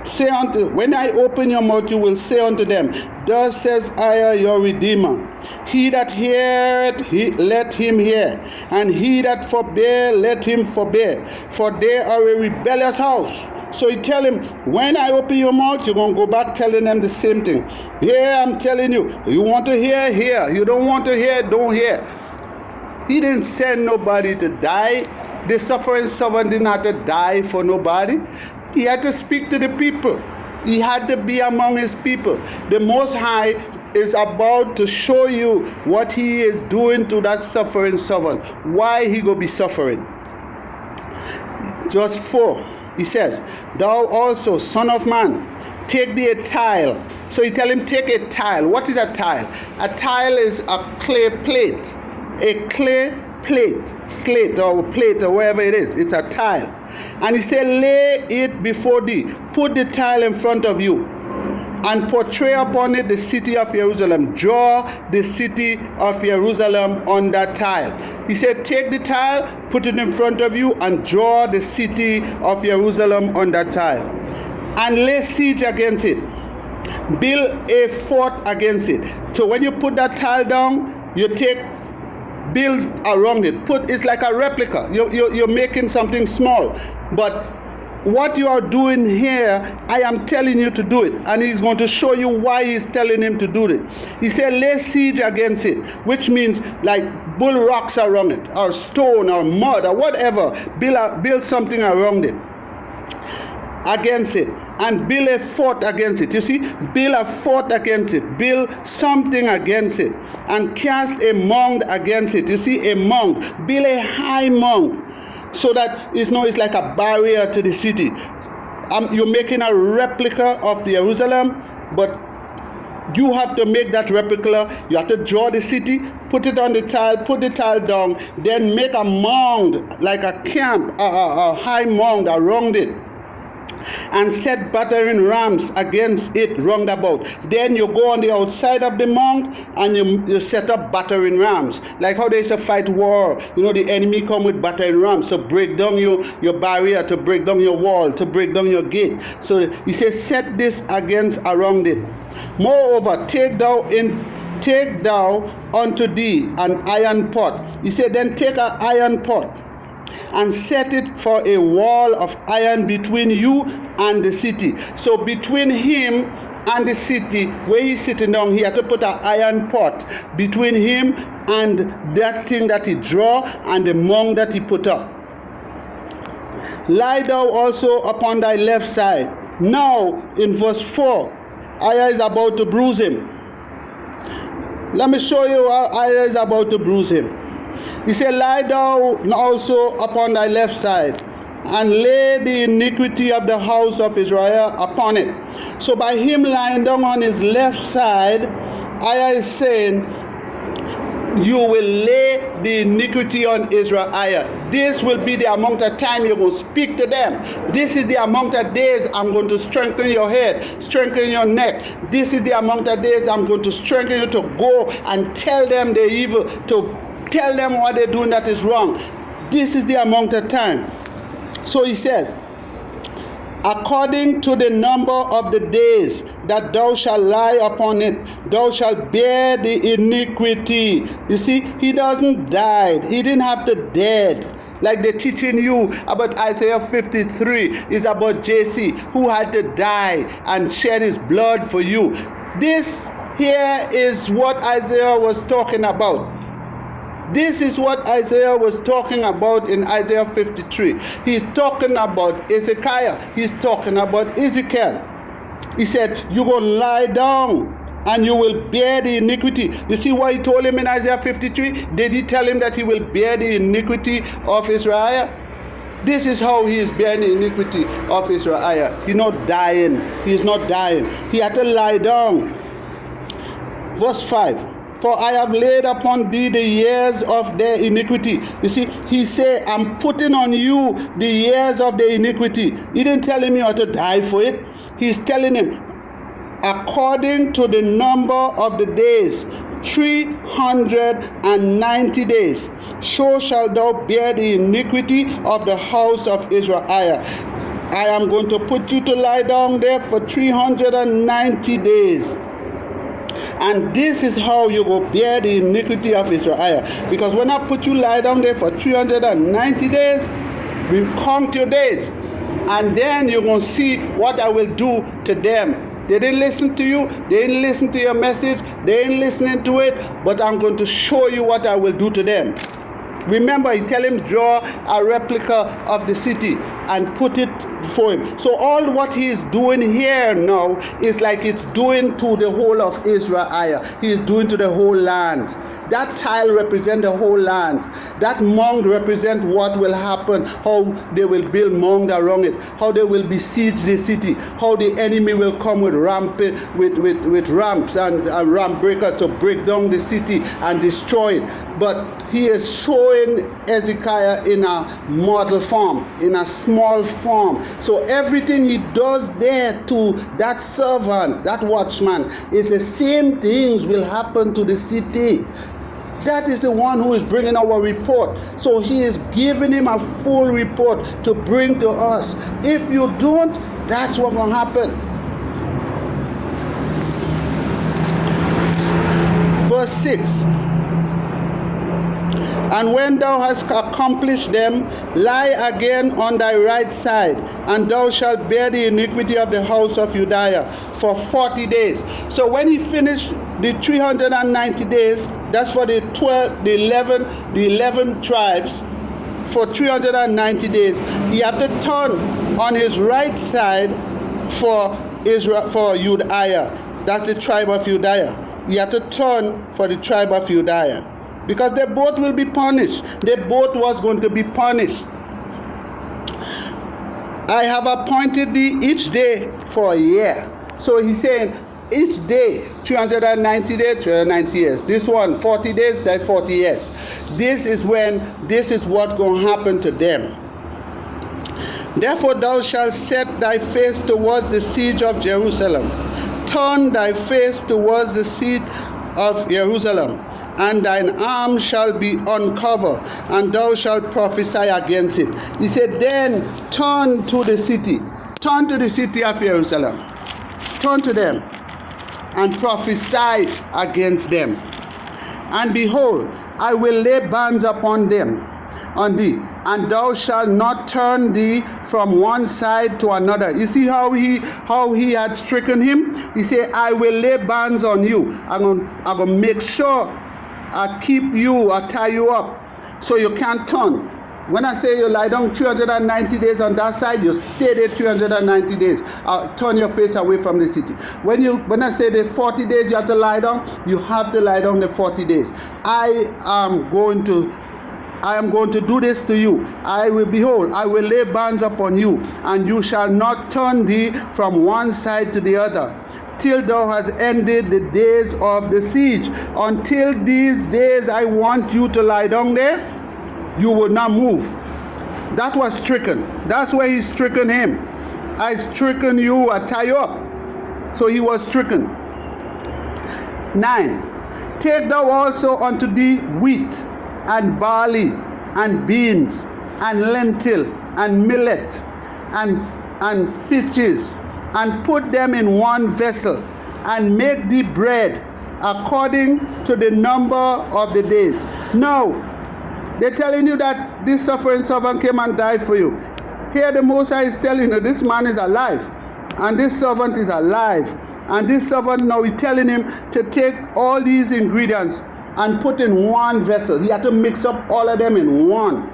Say unto, when I open your mouth, you will say unto them, thus says I, your Redeemer. He that heareth, let him hear, and he that forbear, let him forbear, for they are a rebellious house. So he tell him, when I open your mouth, you're going to go back telling them the same thing. Here I'm telling you, you want to hear, hear. You don't want to hear, don't hear. He didn't send nobody to die. The suffering servant didn't have to die for nobody. He had to speak to the people. He had to be among his people. The Most High is about to show you what he is doing to that suffering servant. Why he go be suffering. Verse 4, he says, thou also, son of man, take thee a tile. So he tell him, take a tile. What is a tile? A tile is a clay plate. A clay plate, slate or plate or wherever it is. It's a tile. And he said, lay it before thee. Put the tile in front of you and portray upon it the city of Jerusalem. Draw the city of Jerusalem on that tile. He said, take the tile, put it in front of you, and draw the city of Jerusalem on that tile. And lay siege against it. Build a fort against it. So when you put that tile down, you build around it. It's like a replica. You're making something small. But what you are doing here, I am telling you to do it. And he's going to show you why he's telling him to do it. He said, lay siege against it, which means like bull rocks around it, or stone, or mud, or whatever. Build something around it, against it. And build a fort against it. You see, build a fort against it. Build something against it. And cast a mound against it. You see, a mound. Build a high mound. So that it's like a barrier to the city. You're making a replica of Jerusalem, but you have to make that replica. You have to draw the city, put it on the tile, put the tile down, then make a mound, like a camp, a high mound around it. And set battering rams against it round about. Then you go on the outside of the mound and you set up battering rams. Like how there's a fight war. The enemy come with battering rams to break down your barrier, to break down your wall, to break down your gate. So he says, set this against around it. Moreover, take thou unto thee an iron pot. He said, then take an iron pot and set it for a wall of iron between you and the city. So between him and the city, where he's sitting down, he had to put an iron pot between him and that thing that he draw and the mound that he put up. Lie thou also upon thy left side. Now, in verse 4, Aya is about to bruise him. Let me show you how Aya is about to bruise him. He said, lie thou also upon thy left side, and lay the iniquity of the house of Israel upon it. So by him lying down on his left side, Aya is saying, you will lay the iniquity on Israel. This will be the amount of time you will speak to them. This is the amount of days I'm going to strengthen your head, strengthen your neck. This is the amount of days I'm going to strengthen you to go and tell them the evil, to tell them what they're doing that is wrong. This is the amount of time. So he says, according to the number of the days that thou shalt lie upon it, thou shalt bear the iniquity. You see, he doesn't die. He didn't have to dead. Like they're teaching you about Isaiah 53 is about JC, who had to die and shed his blood for you. This here is what Isaiah was talking about. This is what Isaiah was talking about in Isaiah 53. He's talking about Ezekiel. He's talking about Ezekiel. He said, you're going to lie down and you will bear the iniquity. You see what he told him in Isaiah 53? Did he tell him that he will bear the iniquity of Israel? This is how he is bearing the iniquity of Israel. He's not dying. He's not dying. He had to lie down. Verse 5. For I have laid upon thee the years of their iniquity. You see, he said, I'm putting on you the years of their iniquity. He didn't tell him you had to die for it. He's telling him, according to the number of the days, 390 days, so shalt thou bear the iniquity of the house of Israel. I am going to put you to lie down there for 390 days. And this is how you go bear the iniquity of EZER-IAH. Because when I put you lie down there for 390 days, we count your days. And then you're going to see what I will do to them. They didn't listen to you. They didn't listen to your message. They ain't listening to it. But I'm going to show you what I will do to them. Remember, he tell him, draw a replica of the city and put it for him. So all what he is doing here now is like it's doing to the whole of EZER-IAH. He is doing to the whole land. That tile represents the whole land. That mound represents what will happen, how they will build mound around it, how they will besiege the city, how the enemy will come with ramps and ramp breakers to break down the city and destroy it. But he is showing Ezekiah in a model form, in a small form. So everything he does there to that servant, that watchman, is the same things will happen to the city. That is the one who is bringing our report. So he is giving him a full report to bring to us. If you don't, that's what's going to happen. Verse 6. And when thou hast accomplished them, lie again on thy right side, and thou shalt bear the iniquity of the house of Judah for 40 days. So when he finished the 390 days, that's for the 11 tribes, for 390 days, he have to turn on his right side for Israel, for Judah. That's the tribe of Judah. He have to turn for the tribe of Judah. Because they both will be punished. They both was going to be punished. I have appointed thee each day for a year. So he's saying each day, 390 days, 390 years. This one, 40 days, that's 40 years. This is what's going to happen to them. Therefore thou shalt set thy face towards the siege of Jerusalem. Turn thy face towards the siege of Jerusalem. And thine arm shall be uncovered, and thou shalt prophesy against it. He said, then turn to the city. Turn to the city of Jerusalem. Turn to them and prophesy against them. And behold, I will lay bands upon them, on thee, and thou shalt not turn thee from one side to another. You see how he had stricken him? He said, I will lay bands on you. I'm gonna make sure I keep you, I tie you up so you can't turn. When I say you lie down 390 days on that side, you stay there 390 days. Turn your face away from the city. When I say the 40 days you have to lie down, you have to lie down the 40 days. I am going to do this to you. I will lay bands upon you, and you shall not turn thee from one side to the other, till thou hast ended the days of the siege. Until these days I want you to lie down there, you will not move. That was stricken. That's where he stricken him. I stricken you, I tie you up. So he was stricken. 9. Take thou also unto thee wheat, and barley, and beans, and lentil, and millet, and fishes, and put them in one vessel, and make thee bread according to the number of the days. Now, they're telling you that this suffering servant came and died for you. Here the Most High is telling you this man is alive, and this servant is alive. And this servant now is telling him to take all these ingredients and put in one vessel. He had to mix up all of them in one.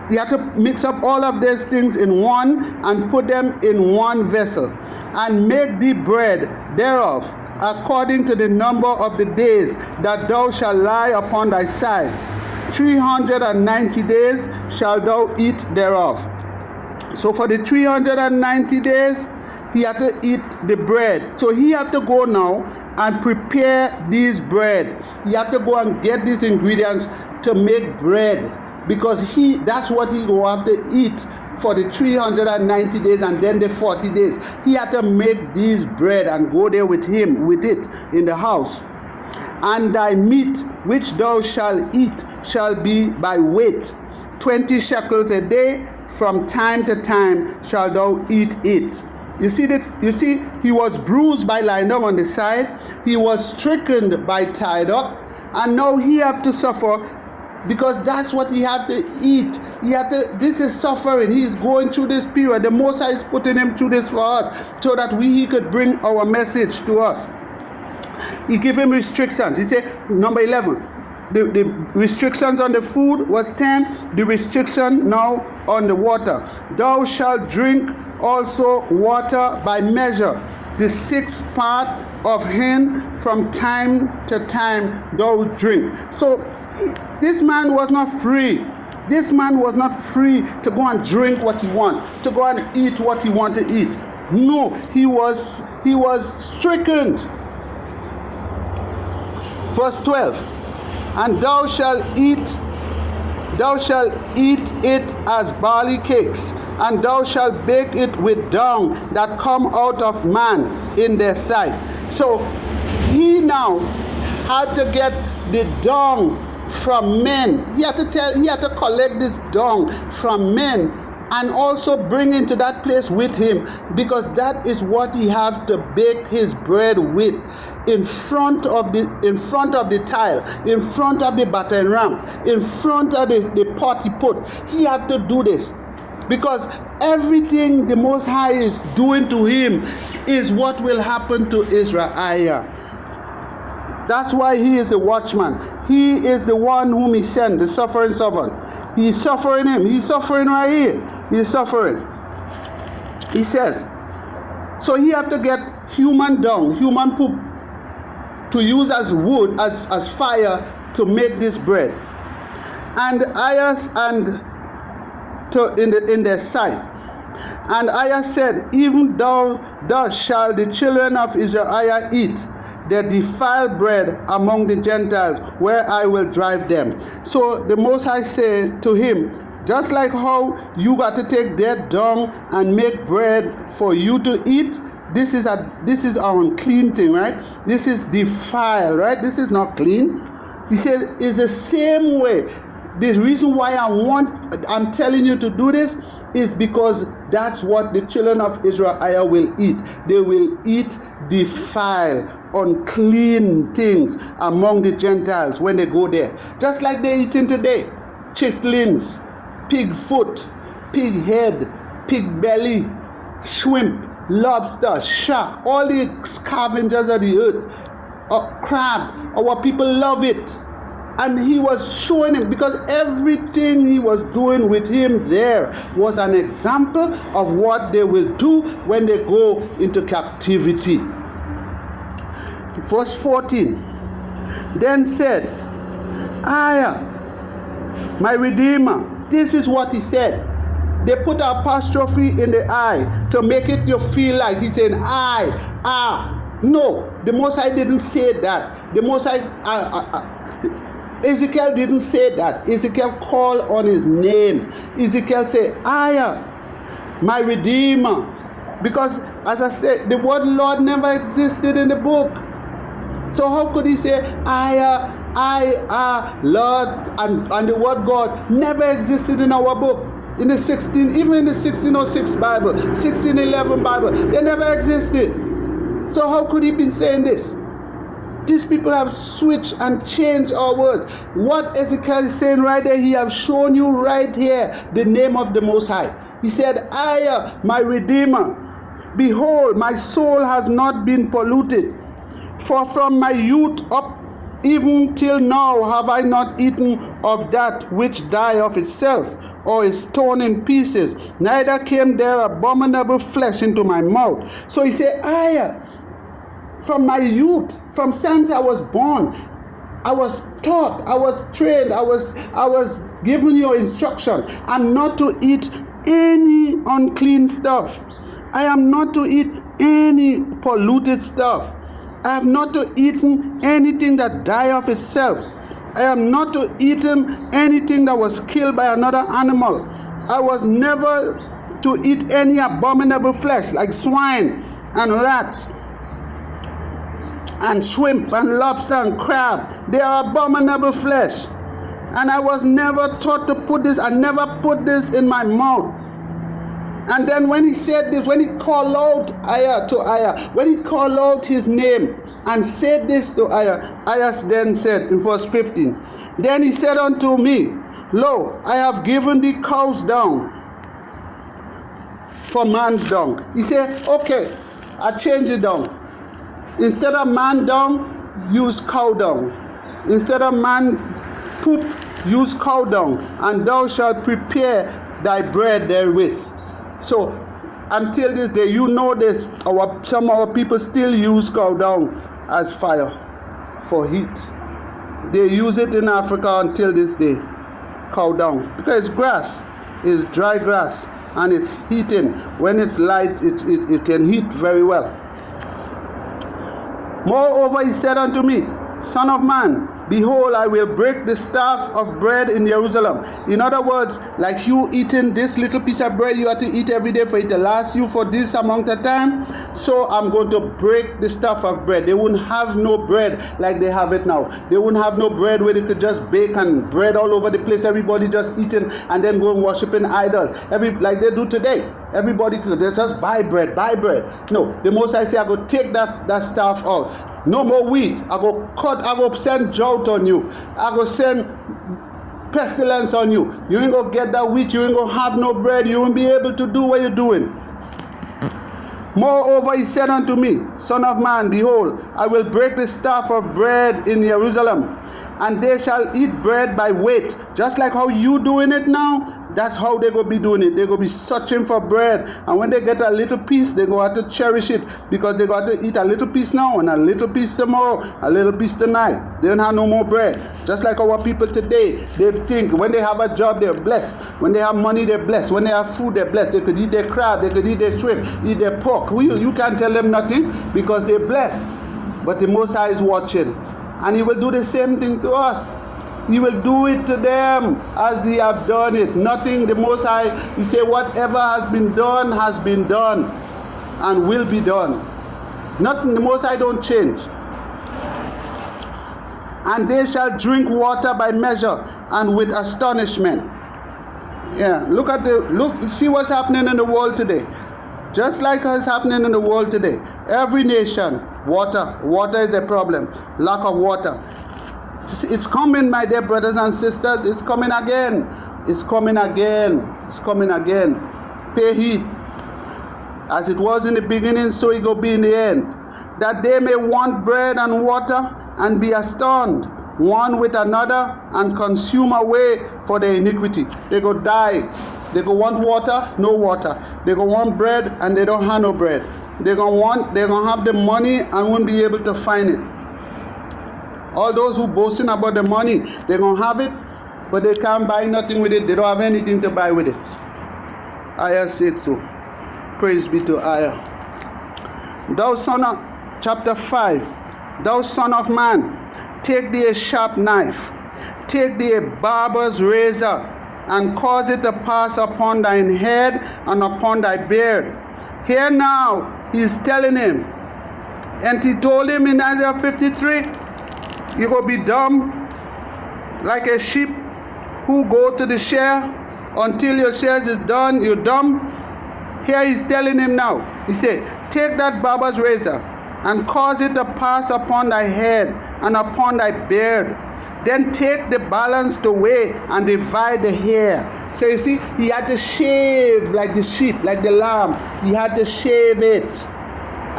You have to mix up all of these things in one and put them in one vessel, and make thee bread thereof according to the number of the days that thou shalt lie upon thy side. 390 days shalt thou eat thereof. So for the 390 days, he had to eat the bread. So he have to go now and prepare this bread. He have to go and get these ingredients to make bread, because that's what he will have to eat for the 390 days and then the 40 days. He had to make this bread and go there with him, with it in the house. And thy meat which thou shalt eat shall be by weight, 20 shekels a day. From time to time shalt thou eat it. You see that? You see, he was bruised by lying down on the side. He was stricken by tied up, and now he have to suffer because that's what he have to eat. He have to. This is suffering. He is going through this period. The Most High is putting him through this for us, so that he could bring our message to us. He gave him restrictions. He said, number 11. The restrictions on the food was 10. The restriction now on the water. Thou shalt drink also water by measure, the 6th part of hin from time to time thou drink. So this man was not free. This man was not free to go and drink what he want, to go and eat what he want to eat. No, he was stricken. Verse 12. And thou shalt eat it as barley cakes, and thou shalt bake it with dung that come out of man in their sight. So he now had to get the dung from men. He had to collect this dung from men and also bring into that place with him, because that is what he have to bake his bread with, in front of the tile, in front of the battering ram, in front of the pot he put. He have to do this because everything the Most High is doing to him is what will happen to EZER-IAH. That's why he is the watchman. He is the one whom he sent, the suffering servant. He's suffering him. He's suffering right here. He's suffering. He says, so he have to get human dung, human poop, to use as wood, as fire to make this bread. And Ayah in their sight. And Ayah said, even thus shall the children of EZER-IAH eat the defiled bread among the Gentiles, where I will drive them. So the Most High said to him, just like how you got to take their dung and make bread for you to eat, this is an unclean thing, right? This is defiled, right? This is not clean. He said it's the same way. The reason why I'm telling you to do this is because that's what the children of EZER-IAH will eat. They will eat defiled, unclean things among the Gentiles when they go there. Just like they're eating today. Chitlins, pig foot, pig head, pig belly, shrimp, lobster, shark, all the scavengers of the earth, crab. Our people love it. And he was showing him, because everything he was doing with him there was an example of what they will do when they go into captivity. Verse 14. Then said, Ayah, my Redeemer. This is what he said. They put an apostrophe in the I to make it you feel like he's saying I. No, the Most High didn't say that. The Most High, Ezekiel didn't say that. Ezekiel called on his name. Ezekiel said, Ayah, my Redeemer. Because, as I said, the word Lord never existed in the book. So how could he say, Ayah, Lord, and the word God never existed in our book? Even in the 1606 Bible, 1611 Bible, they never existed. So how could he be saying this? These people have switched and changed our words. What Ezekiel is saying right there, he has shown you right here the name of the Most High. He said, Ayah, my Redeemer, behold, my soul has not been polluted. For from my youth up even till now have I not eaten of that which die of itself, or is torn in pieces, neither came there abominable flesh into my mouth. So he said, Ayah, from my youth, from since I was born, I was taught, I was trained, I was given your instruction. I'm not to eat any unclean stuff. I am not to eat any polluted stuff. I have not to eat anything that die of itself. I am not to eat anything that was killed by another animal. I was never to eat any abominable flesh like swine and rat and shrimp and lobster and crab. They are abominable flesh. And I was never taught to put this. I never put this in my mouth. And then when he said this, when he called out Ayah, when he called out his name and said this to Ayah then said in verse 15, then he said unto me, Lo, I have given thee cows down for man's dung. He said, okay, I change it down. Instead of man dung, use cow dung. Instead of man poop, use cow dung, and thou shalt prepare thy bread therewith. So until this day, you know this, some of our people still use cow dung as fire for heat. They use it in Africa until this day, cow dung, because it's grass, it's dry grass, and it's heating. When it's light, it can heat very well. Moreover, he said unto me, Son of man, behold, I will break the staff of bread in Jerusalem. In other words, like you eating this little piece of bread, you have to eat every day for it to last you for this amount of time. So I'm going to break the staff of bread. They wouldn't have no bread like they have it now. They wouldn't have no bread where they could just bake and bread all over the place. Everybody just eating and then go and worshiping idols. like they do today. Everybody could just buy bread. No, the Most High say, I go take that staff out. No more wheat. I go send drought on you. I go send pestilence on you. You ain't gonna get that wheat. You ain't gonna have no bread. You won't be able to do what you're doing. Moreover, he said unto me, Son of man, behold, I will break the staff of bread in Jerusalem, and they shall eat bread by weight. Just like how you doing it now, that's how they go be doing it. They go be searching for bread, and when they get a little piece, they go have to cherish it, because they got to eat a little piece now and a little piece tomorrow, a little piece tonight. They don't have no more bread. Just like our people today, they think when they have a job, they're blessed. When they have money, they're blessed. When they have food, they're blessed. They could eat their crab, they could eat their shrimp, eat their pork. You can't tell them nothing, because they're blessed. But the Most High is watching, and he will do the same thing to us. He will do it to them as he have done it. Nothing, the Most High, he say, whatever has been done and will be done. Nothing, the Most High don't change. And they shall drink water by measure and with astonishment. Yeah, see what's happening in the world today. Just like what's happening in the world today. Every nation, water is the problem. Lack of water. It's coming, my dear brothers and sisters. It's coming again. It's coming again. It's coming again. Pay heed. As it was in the beginning, so it will be in the end. That they may want bread and water, and be astonished one with another, and consume away for their iniquity. They go die. They go want water, no water. They go want bread, and they don't have no bread. They're gonna have the money and won't be able to find it. All those who boasting about the money, they're going to have it, but they can't buy nothing with it. They don't have anything to buy with it. Ayah said so. Praise be to Ayah. Chapter 5. Thou son of man, take thee a sharp knife, take thee a barber's razor, and cause it to pass upon thine head and upon thy beard. Here now, he's telling him, and he told him in Isaiah 53, you go be dumb like a sheep who go to the shear until your shears is done. You're dumb. Here he's telling him now. He said, take that barber's razor and cause it to pass upon thy head and upon thy beard. Then take the balance to weigh and divide the hair. So you see, he had to shave like the sheep, like the lamb. He had to shave it.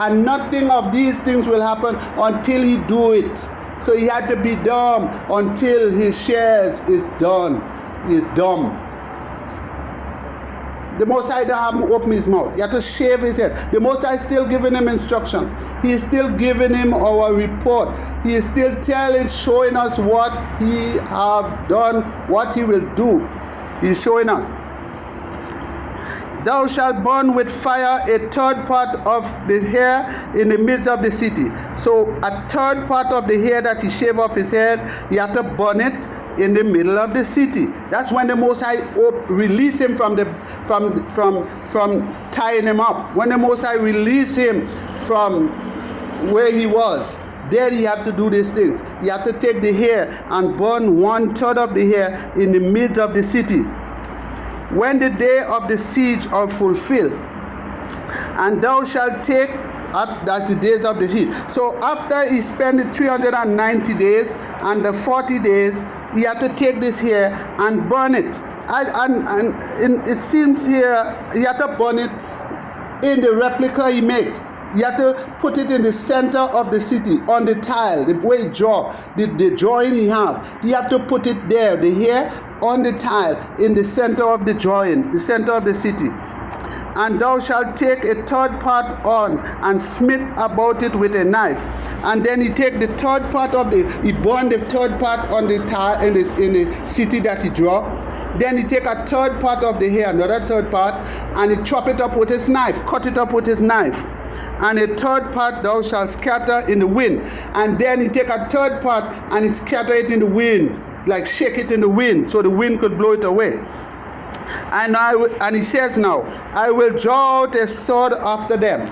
And nothing of these things will happen until he do it. So he had to be dumb until his shears is done. He's dumb. The Most High don't have to open his mouth. He had to shave his head. The Most High is still giving him instruction. He is still giving him our report. He is still showing us what he have done, what he will do. He's showing us. Thou shalt burn with fire a third part of the hair in the midst of the city. So a third part of the hair that he shaved off his head, he had to burn it in the middle of the city. That's when the Most High release him from tying him up. When the Most High release him from where he was, Then you have to do these things. You have to take the hair and burn 1/3 of the hair in the midst of the city. When the day of the siege are fulfilled, and thou shalt take up that the days of the siege. So after he spent the 390 days and the 40 days, he had to take this hair and burn it. And it seems here he had to burn it in the replica he made. You have to put it in the center of the city, on the tile, the way you draw, the drawing you have. You have to put it there, the hair on the tile, in the center of the drawing, the center of the city. And thou shalt take a 3rd part on, and smite about it with a knife. And then he take the 3rd part of he burn the 3rd part on the tile in the city that he draw. Then he take a 3rd part of the hair, another 3rd part, and he chop it up with his knife, cut it up with his knife. And a 3rd part thou shalt scatter in the wind. And then he take a 3rd part and he scatter it in the wind, like shake it in the wind, so the wind could blow it away. And he says now, I will draw out a sword after them.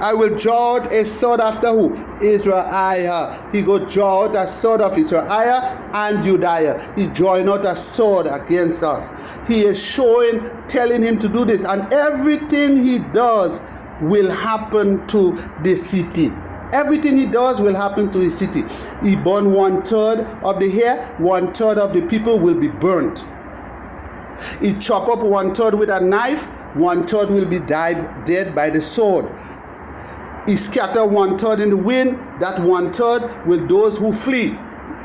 I will draw out a sword after who? EZER-IAH. He go draw out a sword of EZER-IAH and Judea. He drawing out a sword against us. He is telling him to do this, and everything he does will happen to the city. Everything he does will happen to his city. He burn 1/3 of the hair, 1/3 of the people will be burnt. He chop up 1/3 with a knife, 1/3 will be dead by the sword. He scatter 1/3 in the wind, that 1/3 will those who flee.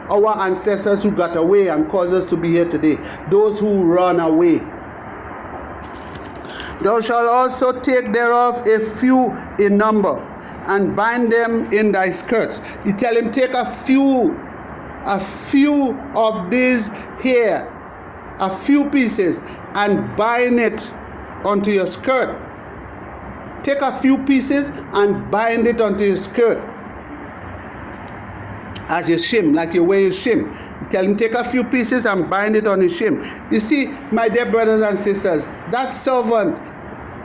Our ancestors who got away and caused us to be here today. Those who run away. Thou shalt also take thereof a few in number, and bind them in thy skirts. You tell him, take a few of these here, a few pieces, and bind it onto your skirt. Take a few pieces and bind it onto your skirt as your shim, like you wear your shim. You tell him, take a few pieces and bind it on his shim. You see, my dear brothers and sisters, that servant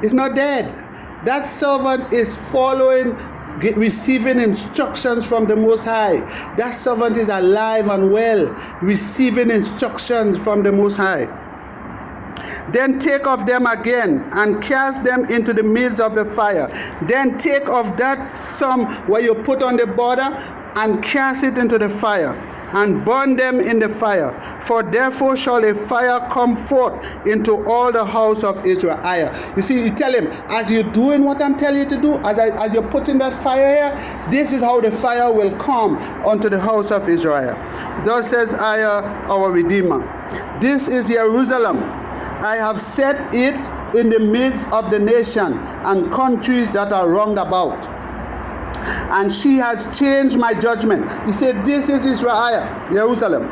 is not dead. That servant is receiving instructions from the Most High. That servant is alive and well, receiving instructions from the Most High. Then take of them again and cast them into the midst of the fire. Then take of that some where you put on the border and cast it into the fire, and burn them in the fire. For therefore shall a fire come forth into all the house of Israel. You see, you tell him, as you're doing what I'm telling you to do, as you're putting that fire here, this is how the fire will come unto the house of Israel. Thus says Ayah, our Redeemer. This is Jerusalem. I have set it in the midst of the nation and countries that are round about. And she has changed my judgment. He said, this is Israel, Jerusalem,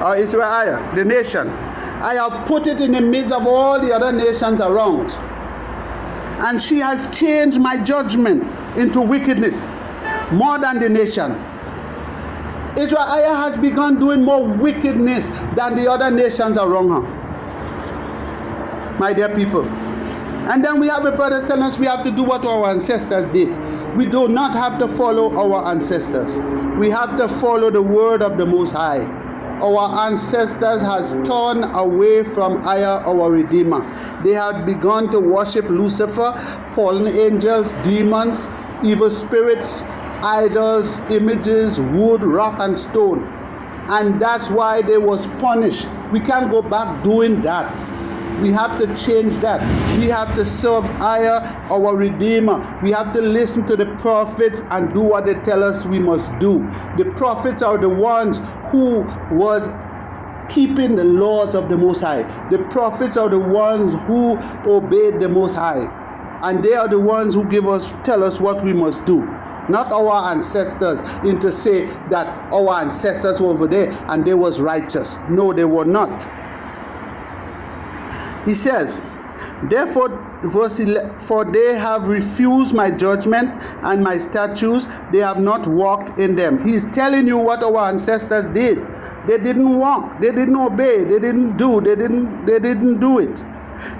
or Israel, the nation. I have put it in the midst of all the other nations around. And she has changed my judgment into wickedness, more than the nation. Israel has begun doing more wickedness than the other nations around her. My dear people. And then we have the brothers telling us we have to do what our ancestors did. We do not have to follow our ancestors. We have to follow the word of the Most High. Our ancestors has turned away from Ayah, our Redeemer. They had begun to worship Lucifer, fallen angels, demons, evil spirits, idols, images, wood, rock, and stone. And that's why they was punished. We can't go back doing that. We have to change that. We have to serve Ayah, our Redeemer. We have to listen to the prophets and do what they tell us we must do. The prophets are the ones who was keeping the laws of the Most High. The prophets are the ones who obeyed the Most High. And they are the ones who tell us what we must do. Not our ancestors, and to say that our ancestors were over there and they was righteous. No, they were not. He says, therefore, verse 11, for they have refused my judgment and my statutes, they have not walked in them. He's telling you what our ancestors did. They didn't walk, they didn't obey, they didn't do it.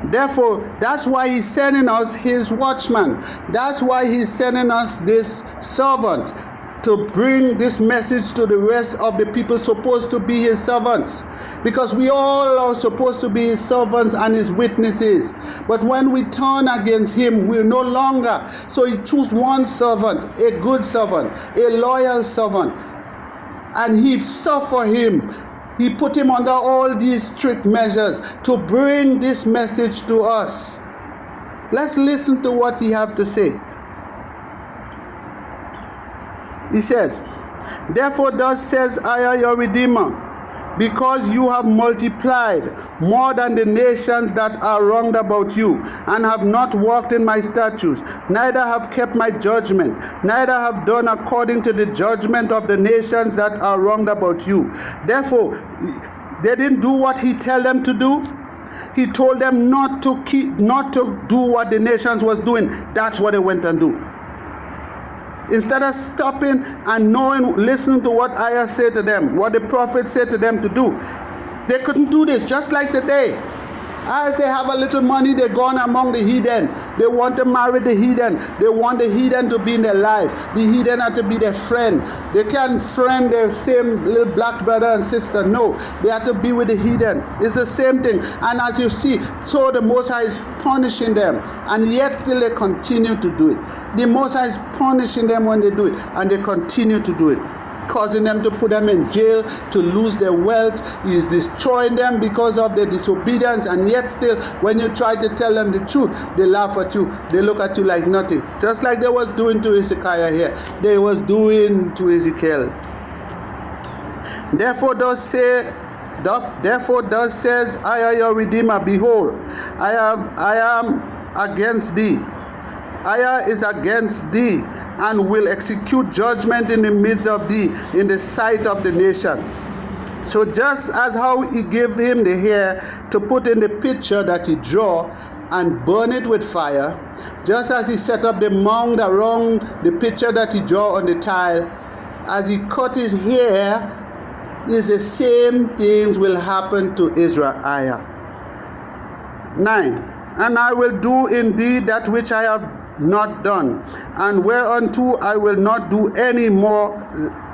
Therefore, that's why he's sending us his watchman. That's why he's sending us this servant to bring this message to the rest of the people supposed to be his servants, because we all are supposed to be his servants and his witnesses. But when we turn against him, we're no longer. So he chose one servant, a good servant, a loyal servant, and he suffered him. He put him under all these strict measures to bring this message to us. Let's listen to what he has to say. He says, "Therefore thus says IAH your Redeemer, because you have multiplied more than the nations that are round about you, and have not walked in my statutes, neither have kept my judgment, neither have done according to the judgment of the nations that are round about you." Therefore, they didn't do what he told them to do. He told them not to do what the nations was doing. That's what they went and do. Instead of stopping and listening to what IAH said to them, what the prophet said to them to do, they couldn't do this. Just like today, as they have a little money, they're gone among the heathen. They want to marry the heathen. They want the heathen to be in their life. The heathen have to be their friend. They can't friend their same little black brother and sister. No, they have to be with the heathen. It's the same thing. And as you see, so the Most High is punishing them, and yet still they continue to do it. The Most High is punishing them when they do it, and they continue to do it, causing them to put them in jail, to lose their wealth. He is destroying them because of their disobedience, and yet still when you try to tell them the truth, they laugh at you. They look at you like nothing, just like they was doing to Hezekiah here. They was doing to Ezekiel. Therefore thus says IAH your Redeemer, behold, I am against thee. IAH is against thee, and will execute judgment in the midst of thee, in the sight of the nation. So just as how he gave him the hair to put in the picture that he draw and burn it with fire, just as he set up the mound around the picture that he draw on the tile, as he cut his hair, is the same things will happen to EZER-IAH. 9. And I will do in thee that which I have not done, and whereunto I will not do any more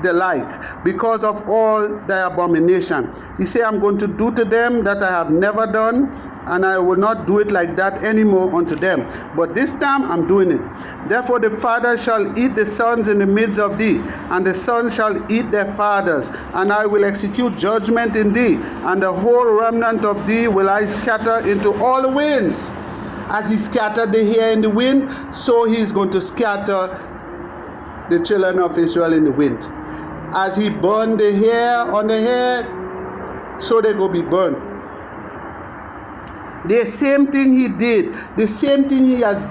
the like, because of all thy abomination. He said, I'm going to do to them that I have never done, and I will not do it like that anymore unto them. But this time I'm doing it. Therefore the fathers shall eat the sons in the midst of thee, and the sons shall eat their fathers, and I will execute judgment in thee, and the whole remnant of thee will I scatter into all the winds. As he scattered the hair in the wind, so he is going to scatter the children of Israel in the wind. As he burned the hair on the head, so they will be burned. The same thing he did, the same thing he has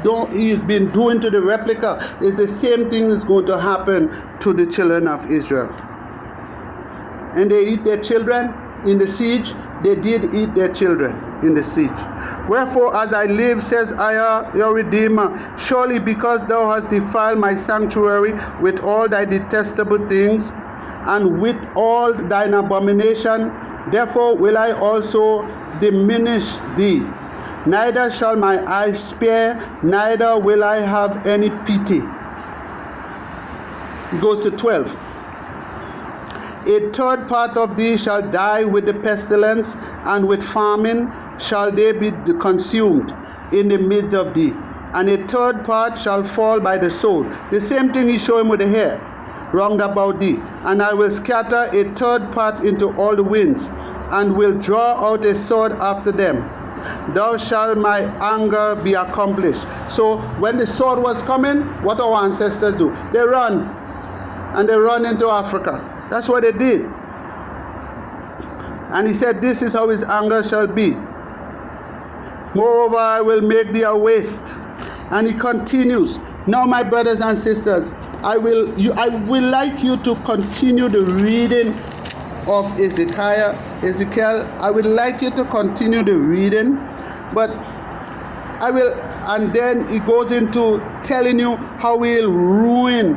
been doing to the replica, is the same thing is going to happen to the children of Israel. And they eat their children in the siege. They did eat their children in the siege. Wherefore, as I live, says IAH your Redeemer, surely because thou hast defiled my sanctuary with all thy detestable things, and with all thine abomination, therefore will I also diminish thee. Neither shall my eyes spare, neither will I have any pity. It goes to 12. A third part of thee shall die with the pestilence, and with famine shall they be consumed in the midst of thee. And a third part shall fall by the sword. The same thing he showed him with the hair, round about thee. And I will scatter a third part into all the winds, and will draw out a sword after them. Thou shalt my anger be accomplished. So when the sword was coming, what our ancestors do? They run, and they run into Africa. That's what they did. And he said, this is how his anger shall be. Moreover, I will make thee a waste. And he continues. Now, my brothers and sisters, I will like you to continue the reading of Ezekiel. I would like you to continue the reading, but I will, and then he goes into telling you how he'll ruin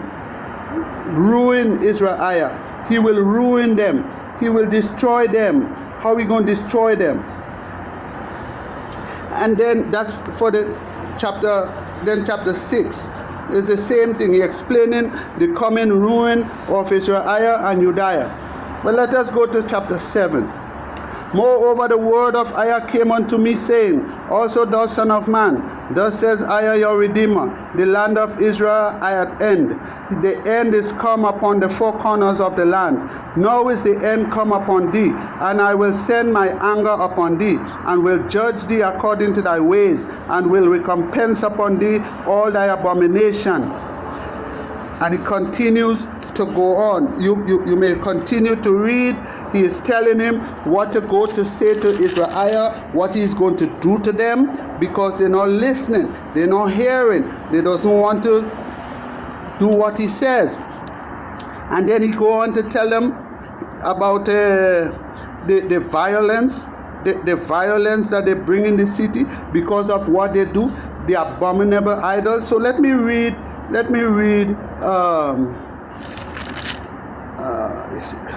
EZER-IAH. He will ruin them. He will destroy them. How are we going to destroy them? And then that's for the chapter 6. It's the same thing. He explaining the coming ruin of EZER-IAH and Judea. But let us go to chapter 7. Moreover, the word of IAH came unto me, saying, Also thou son of man, thus says IAH your Redeemer, the land of Israel I at end. The end is come upon the four corners of the land. Now is the end come upon thee, and I will send my anger upon thee, and will judge thee according to thy ways, and will recompense upon thee all thy abomination. And it continues to go on. You may continue to read. He is telling him what to go to say to EZER-IAH, what he's going to do to them, because they're not listening, they're not hearing, they doesn't want to do what he says. And then he go on to tell them about the violence, the violence that they bring in the city because of what they do, the abominable idols. So let me read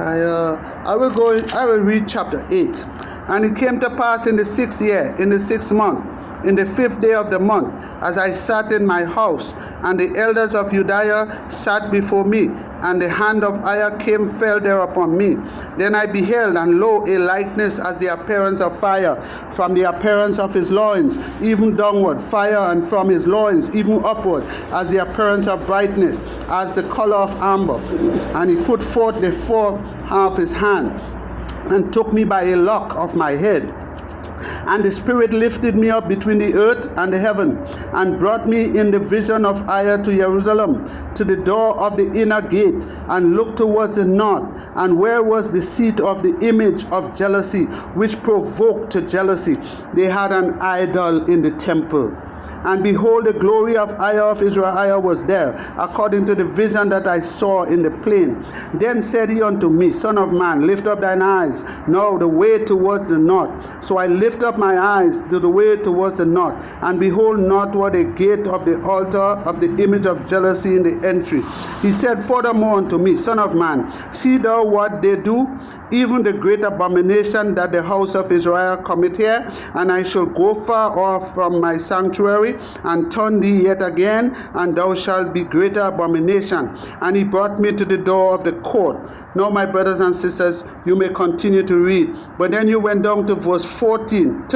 I will read chapter 8. And it came to pass in the 6th year, in the 6th month, in the 5th day of the month, as I sat in my house, and the elders of Judea sat before me, and the hand of IAH fell there upon me. Then I beheld, and lo, a likeness as the appearance of fire, from the appearance of his loins, even downward, fire, and from his loins, even upward, as the appearance of brightness, as the color of amber. And he put forth the forehalf of his hand, and took me by a lock of my head. And the Spirit lifted me up between the earth and the heaven, and brought me in the vision of IAH to Jerusalem, to the door of the inner gate, and looked towards the north, and where was the seat of the image of jealousy, which provoked to jealousy. They had an idol in the temple. And behold, the glory of IAH of EZER-IAH was there, according to the vision that I saw in the plain. Then said he unto me, Son of man, lift up thine eyes now the way towards the north. So I lift up my eyes to the way towards the north, and behold, northward a gate of the altar of the image of jealousy in the entry. He said furthermore unto me, Son of man, see thou what they do, even the great abomination that the house of EZER-IAH commit here, and I shall go far off from my sanctuary, and turn thee yet again, and thou shalt be greater abomination. And he brought me to the door of the court. Now, my brothers and sisters, you may continue to read. But then you went down to verse 13.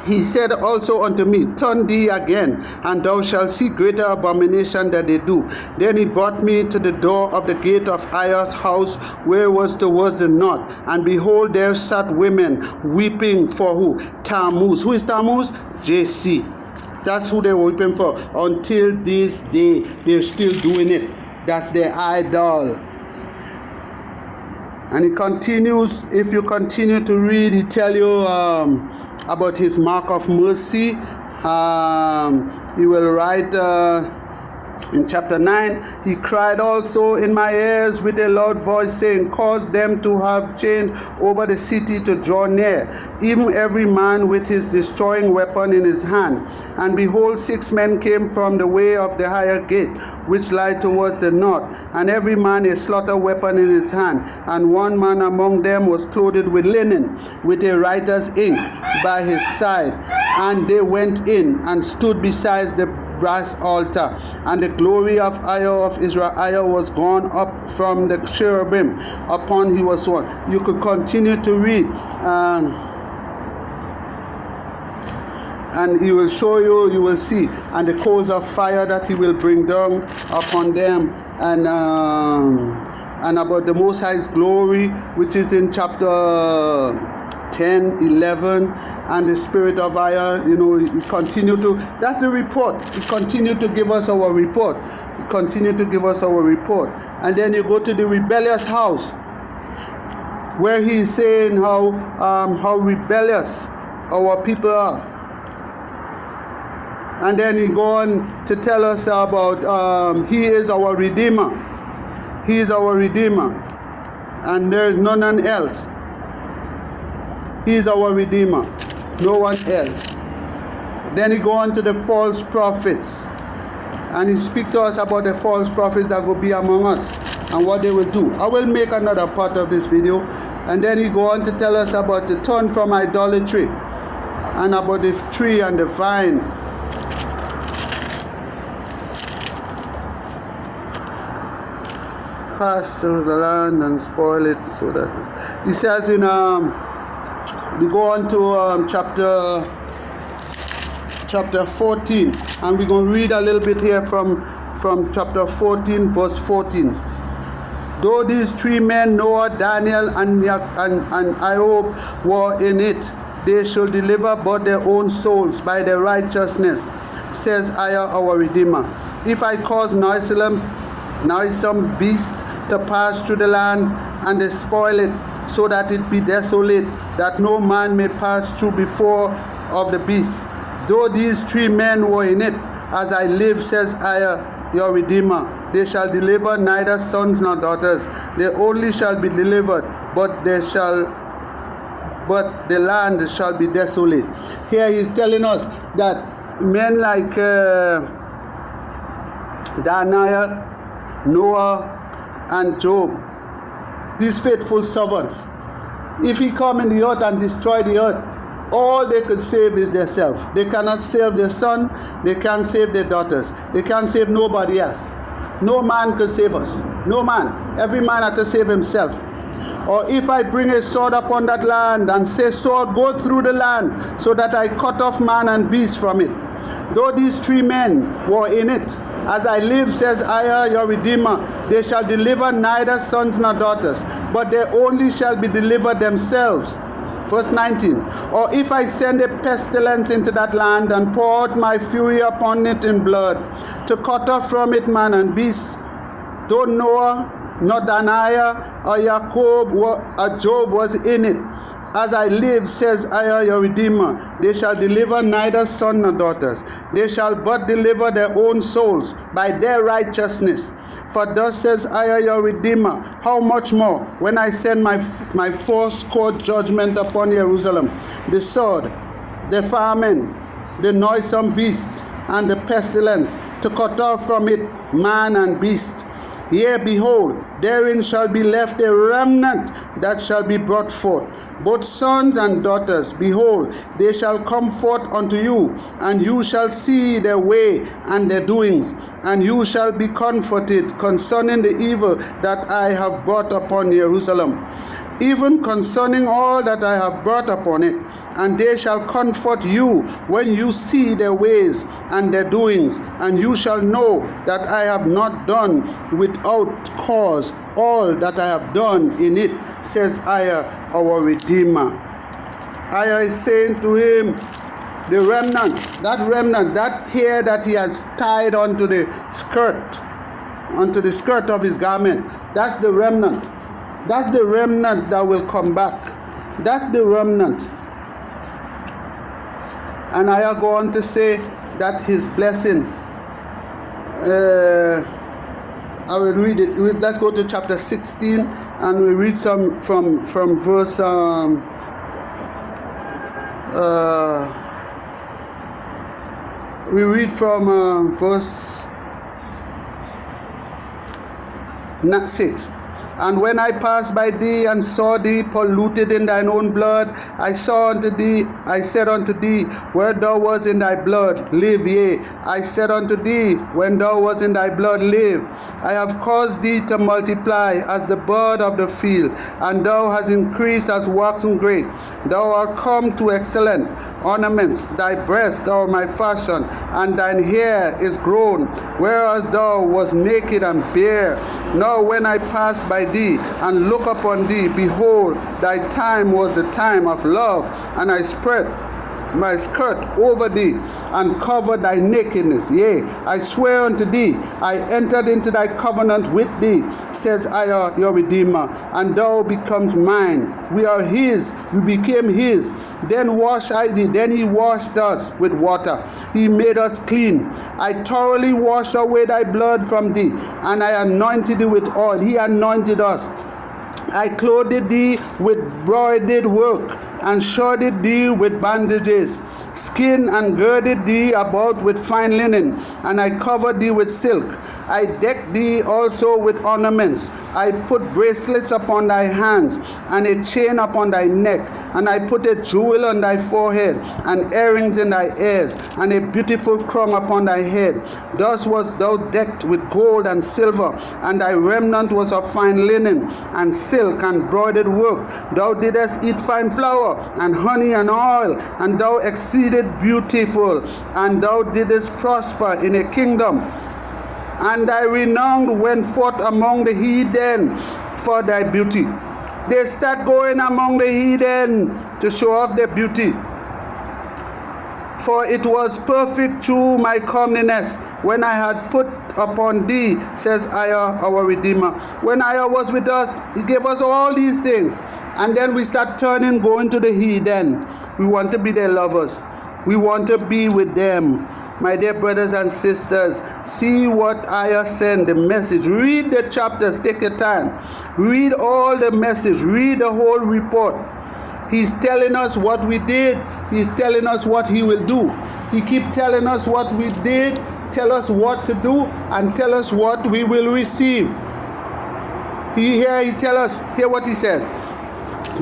He said also unto me, Turn thee again, and thou shalt see greater abomination that they do. Then he brought me to the door of the gate of IAH's house, where was towards the north. And behold, there sat women weeping for who? Tammuz. Who is Tammuz? JC. That's who they were weeping for. Until this day, they're still doing it. That's their idol. And he continues, if you continue to read, he tell you about his mark of mercy. He will write in chapter 9, he cried also in my ears with a loud voice, saying, Cause them to have changed over the city to draw near, even every man with his destroying weapon in his hand. And behold, 6 men came from the way of the higher gate, which lie towards the north, and every man a slaughter weapon in his hand. And one man among them was clothed with linen, with a writer's ink by his side. And they went in and stood beside the brass altar, and the glory of IAH of EZER-IAH was gone up from the cherubim upon he was one. You could continue to read, and he will show you, you will see, and the coals of fire that he will bring down upon them, and about the Most High's glory, which is in chapter 10, 11, and the spirit of IAH, he continued to, that's the report. He continued to give us our report. And then you go to the rebellious house, where he is saying how rebellious our people are. And then he go on to tell us about he is our Redeemer. He is our Redeemer, and there is none else. He is our Redeemer, no one else. Then he go on to the false prophets, and he speak to us about the false prophets that will be among us and what they will do. I will make another part of this video. And then he go on to tell us about the turn from idolatry, and about the tree and the vine. pass through the land and spoil it, so that he says in we go on to chapter 14, and we're going to read a little bit here from chapter 14, verse 14. Though these three men, Noah, Daniel, and Job, were in it, they shall deliver but their own souls by their righteousness, says IAH, our Redeemer. If I cause noisome beast to pass through the land, and they spoil it, so that it be desolate, that no man may pass through before of the beast. Though these three men were in it, as I live, says IAH, your Redeemer, they shall deliver neither sons nor daughters. They only shall be delivered, but the land shall be desolate. Here he is telling us that men like Daniel, Noah, and Job, these faithful servants, if he come in the earth and destroy the earth, all they could save is themselves. They cannot save their son, they can't save their daughters, they can't save nobody else. No man could save us. No man. Every man had to save himself. Or if I bring a sword upon that land and say, sword, go through the land, so that I cut off man and beast from it. Though these three men were in it, as I live, says IAH, your Redeemer, they shall deliver neither sons nor daughters, but they only shall be delivered themselves. Verse 19. Or if I send a pestilence into that land and pour out my fury upon it in blood, to cut off from it man and beast, though Noah, nor Daniel, or Job was in it, as I live, says IAH, your Redeemer, they shall deliver neither son nor daughters. They shall but deliver their own souls by their righteousness. For thus says IAH, your Redeemer, how much more when I send my fourscore judgment upon Jerusalem, the sword, the famine, the noisome beast, and the pestilence, to cut off from it man and beast. Yea, behold, therein shall be left a remnant that shall be brought forth, both sons and daughters. Behold, they shall come forth unto you, and you shall see their way and their doings, and you shall be comforted concerning the evil that I have brought upon Jerusalem, even concerning all that I have brought upon it. And they shall comfort you when you see their ways and their doings, and you shall know that I have not done without cause all that I have done in it, says IAH, our Redeemer. IAH is saying to him, the remnant, that hair that he has tied onto the skirt of his garment, that's the remnant. That's the remnant that will come back. That's the remnant. And I go on to say that his blessing, I will read it. Let's go to chapter 16, and we read some from verse we read from verse 6. And when I passed by thee and saw thee polluted in thine own blood, I said unto thee, where thou wast in thy blood, live. Yea, I said unto thee, when thou wast in thy blood, live. I have caused thee to multiply as the bird of the field, and thou hast increased as waxen great. Thou art come to excellent ornaments, thy breast thou my fashion, and thine hair is grown, whereas thou wast naked and bare. Now when I pass by thee and look upon thee, behold, thy time was the time of love, and I spread my skirt over thee and covered thy nakedness. Yea, I swear unto thee, I entered into thy covenant with thee, says IAH, your Redeemer, and thou becomes mine. We are his, we became his. Then washed I thee, then he washed us with water. He made us clean. I thoroughly washed away thy blood from thee, and I anointed thee with oil. He anointed us. I clothed thee with broidered work, and shrouded thee with bandages, skin, and girded thee about with fine linen, and I covered thee with silk. I decked thee also with ornaments. I put bracelets upon thy hands, and a chain upon thy neck, and I put a jewel on thy forehead, and earrings in thy ears, and a beautiful crown upon thy head. Thus wast thou decked with gold and silver, and thy remnant was of fine linen, and silk, and broidered work. Thou didst eat fine flour, and honey, and oil, and thou exceeded beautiful, and thou didst prosper in a kingdom. And thy renown went forth among the heathen for thy beauty. They start going among the heathen to show off their beauty. For it was perfect through my comeliness, when I had put upon thee, says EZER, our Redeemer. When EZER was with us, he gave us all these things. And then we start turning, going to the heathen. We want to be their lovers. We want to be with them. My dear brothers and sisters, see what EZER sent, the message. Read the chapters, take your time. Read all the message, read the whole report. He's telling us what we did. He's telling us what he will do. He keeps telling us what we did, tell us what to do, and tell us what we will receive. He tell us, hear what he says.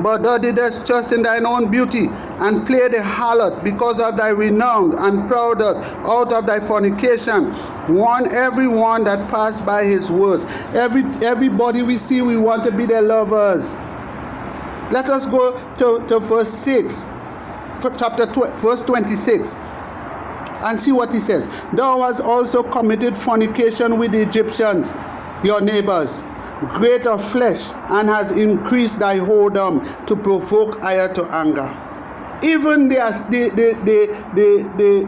But thou didst trust in thine own beauty, and play the harlot because of thy renown, and proudest out of thy fornication. Warn everyone that passed by his words. Everybody we see, we want to be their lovers. Let us go to verse 6, verse 26, and see what he says. Thou hast also committed fornication with the Egyptians, your neighbors, great of flesh, and has increased thy whoredom to provoke EZER to anger. Even the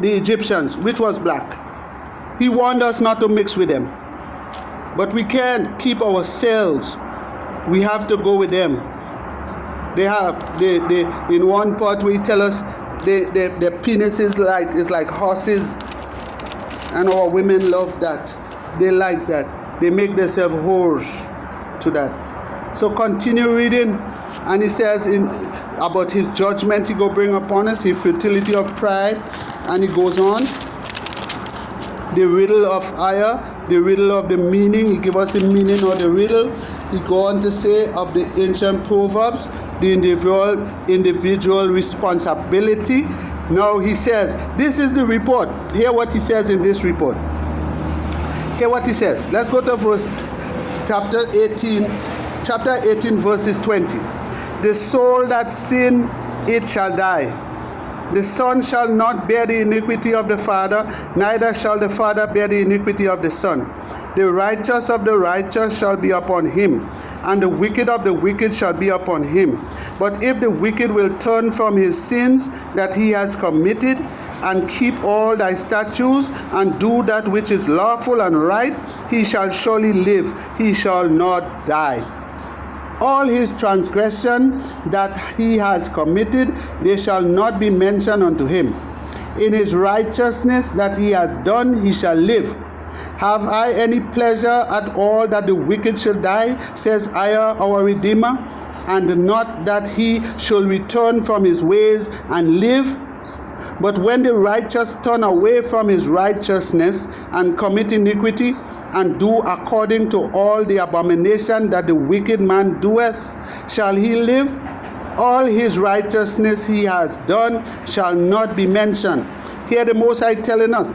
Egyptians, which was black, he warned us not to mix with them. But we can't keep ourselves. We have to go with them. They in one part we tell us the penis is like horses, and our women love that. They like that. They make themselves whores to that. So continue reading, and he says about his judgment he go bring upon us, his futility of pride, and he goes on. The riddle of EZER, the riddle of the meaning, he give us the meaning of the riddle. He go on to say of the ancient proverbs, the individual responsibility. Now he says, this is the report. Hear what he says in this report. Hear what he says. Let's go to chapter 18 verses 20. The soul that sin, it shall die. The son shall not bear the iniquity of the father, neither shall the father bear the iniquity of the son. The righteous of the righteous shall be upon him, and the wicked of the wicked shall be upon him. But if the wicked will turn from his sins that he has committed, and keep all thy statutes, and do that which is lawful and right, he shall surely live, he shall not die. All his transgression that he has committed, they shall not be mentioned unto him. In his righteousness that he has done, he shall live. Have I any pleasure at all that the wicked should die, says EZER, our Redeemer, and not that he shall return from his ways and live? But when the righteous turn away from his righteousness and commit iniquity, and do according to all the abomination that the wicked man doeth, shall he live? All his righteousness he has done shall not be mentioned. Here the Most High telling us,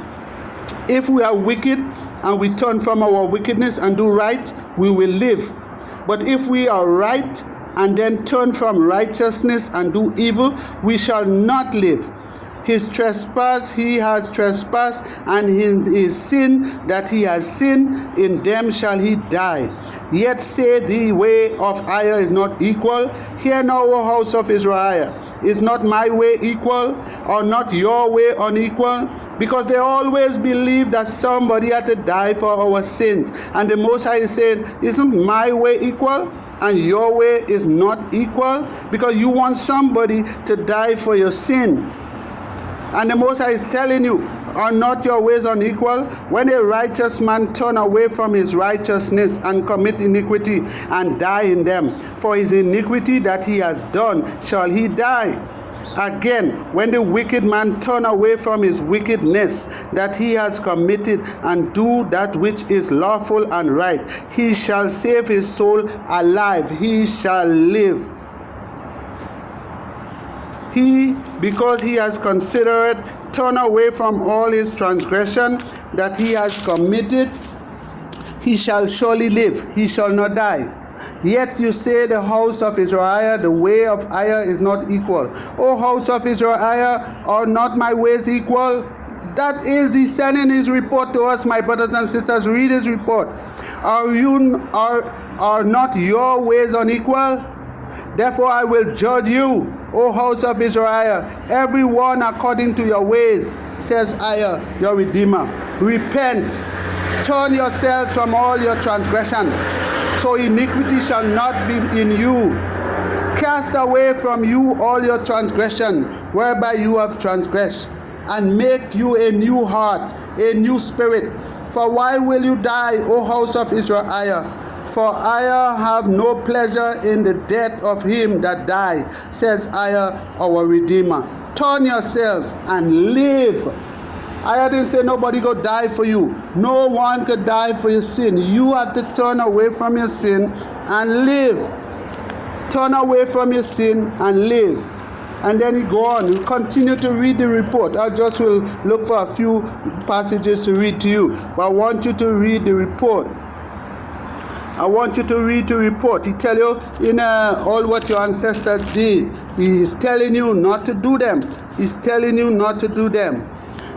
if we are wicked and we turn from our wickedness and do right, we will live. But if we are right and then turn from righteousness and do evil, we shall not live. His trespass he has trespassed, and his sin that he has sinned, in them shall he die. Yet say the way of EZER is not equal. Hear now, O house of Israel, is not my way equal, or not your way unequal? Because they always believe that somebody had to die for our sins. And the Most High is saying, isn't my way equal? And your way is not equal? Because you want somebody to die for your sin. And the Most High is telling you, are not your ways unequal? When a righteous man turn away from his righteousness and commit iniquity and die in them, for his iniquity that he has done shall he die. Again, when the wicked man turn away from his wickedness that he has committed, and do that which is lawful and right, he shall save his soul alive, he shall live. He, because he has considered, turn away from all his transgression that he has committed, he shall surely live, he shall not die. Yet you say, the house of EZER-IAH, the way of IAH is not equal. O house of EZER-IAH, are not my ways equal? That is, he sending his report to us, my brothers and sisters. Read his report. Are not your ways unequal? Therefore I will judge you, O house of EZER-IAH, every one according to your ways, says IAH, your Redeemer. Repent, turn yourselves from all your transgression, so iniquity shall not be in you. Cast away from you all your transgression, whereby you have transgressed, and make you a new heart, a new spirit. For why will you die, O house of EZER-IAH? For IAH have no pleasure in the death of him that died, says IAH, our Redeemer. Turn yourselves and live. I didn't say nobody go die for you. No one could die for your sin. You have to turn away from your sin and live. Turn away from your sin and live. And then he go on. You continue to read the report. I just will look for a few passages to read to you. But I want you to read the report. I want you to read the report. He tell you in all what your ancestors did. He is telling you not to do them. He's telling you not to do them.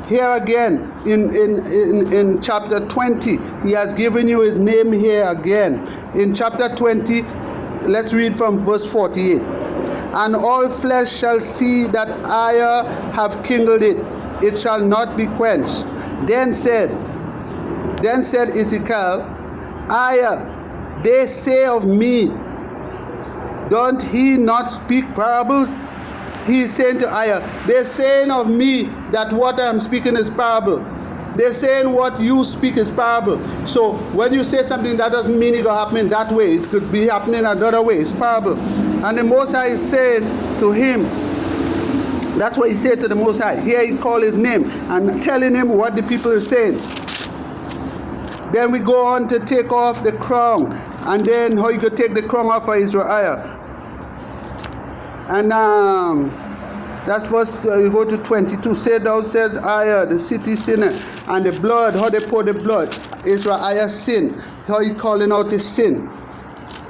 Here again, in chapter 20, he has given you his name here again. In chapter 20, let's read from verse 48. And all flesh shall see that IAH have kindled it. It shall not be quenched. Then said Ezekiel, IAH, they say of me, don't he not speak parables? He's saying to IAH, they're saying of me that what I'm speaking is parable. They're saying what you speak is parable. So when you say something, that doesn't mean it will happen in that way. It could be happening another way. It's parable. And the Most High is saying to him, that's what he said to the Most High. Here he called his name and telling him what the people are saying. Then we go on to take off the crown. And then how you could take the crown off of EZER-IAH. And that's verse, you go to 22. Say thou, says IAH, the city sinner, and the blood, how they pour the blood. EZER-IAH sin, how he calling out his sin.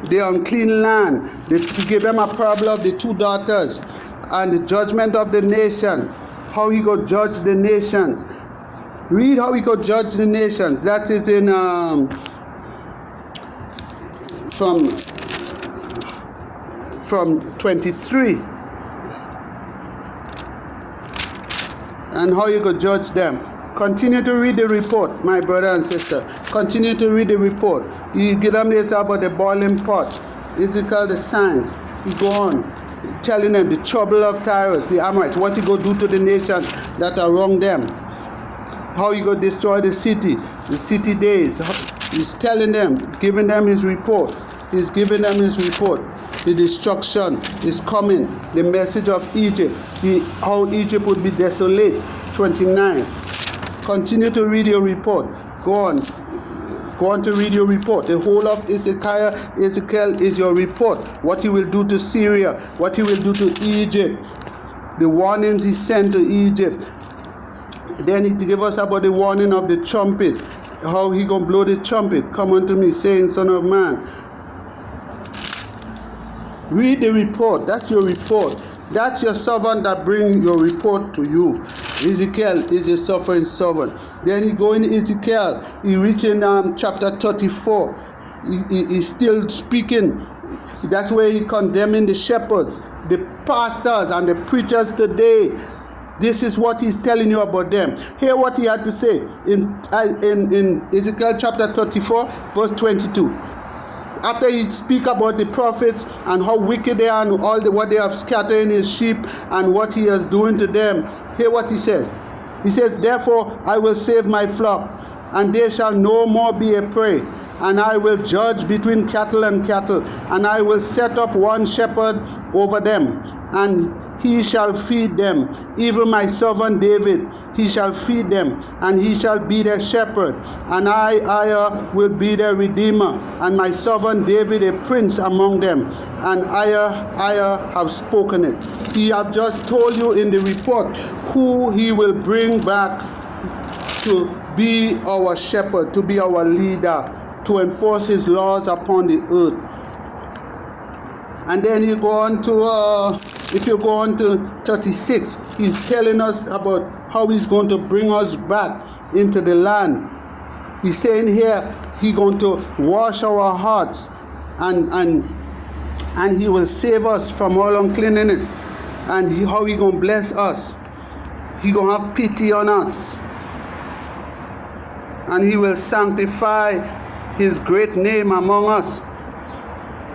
The unclean land, he gave them a parable of the two daughters, and the judgment of the nation, how he go judge the nations. Read how he go judge the nations. That is in from 23, and how you could judge them. Continue to read the report, my brother and sister. Continue to read the report. You give them later about the boiling pot, Ezekiel the signs. You go on telling them the trouble of Tyrus, the Amorites, what you go do to the nations that are wrong them, how you go destroy the city days. He's telling them, giving them his report. He's giving them his report. The destruction is coming. The message of Egypt. How Egypt would be desolate. 29. Continue to read your report. Go on. Go on to read your report. The whole of Ezekiel is your report. What he will do to Syria. What he will do to Egypt. The warnings he sent to Egypt. Then he gave us about the warning of the trumpet. How he gonna blow the trumpet. Come unto me, saying, Son of man. Read the report. That's your report. That's your servant that brings your report to you. Ezekiel is your suffering servant. Then he go in Ezekiel. He reach in chapter 34. He's still speaking. That's where he condemning the shepherds, the pastors, and the preachers today. This is what he's telling you about them. Hear what he had to say in Ezekiel chapter 34, verse 22. After he speak about the prophets and how wicked they are and all what they have scattered in his sheep and what he is doing to them, hear what he says. He says, therefore I will save my flock, and they shall no more be a prey. And I will judge between cattle and cattle, and I will set up one shepherd over them, and he shall feed them. Even my servant David, he shall feed them, and he shall be their shepherd. And I will be their redeemer, and my servant David a prince among them. And I have spoken it. He have just told you in the report who he will bring back to be our shepherd, to be our leader, to enforce his laws upon the earth. And then you go on to, if you go on to 36, he's telling us about how he's going to bring us back into the land. He's saying here, he's going to wash our hearts, and he will save us from all uncleanness. And how he going to bless us. He going to have pity on us. And he will sanctify his great name among us.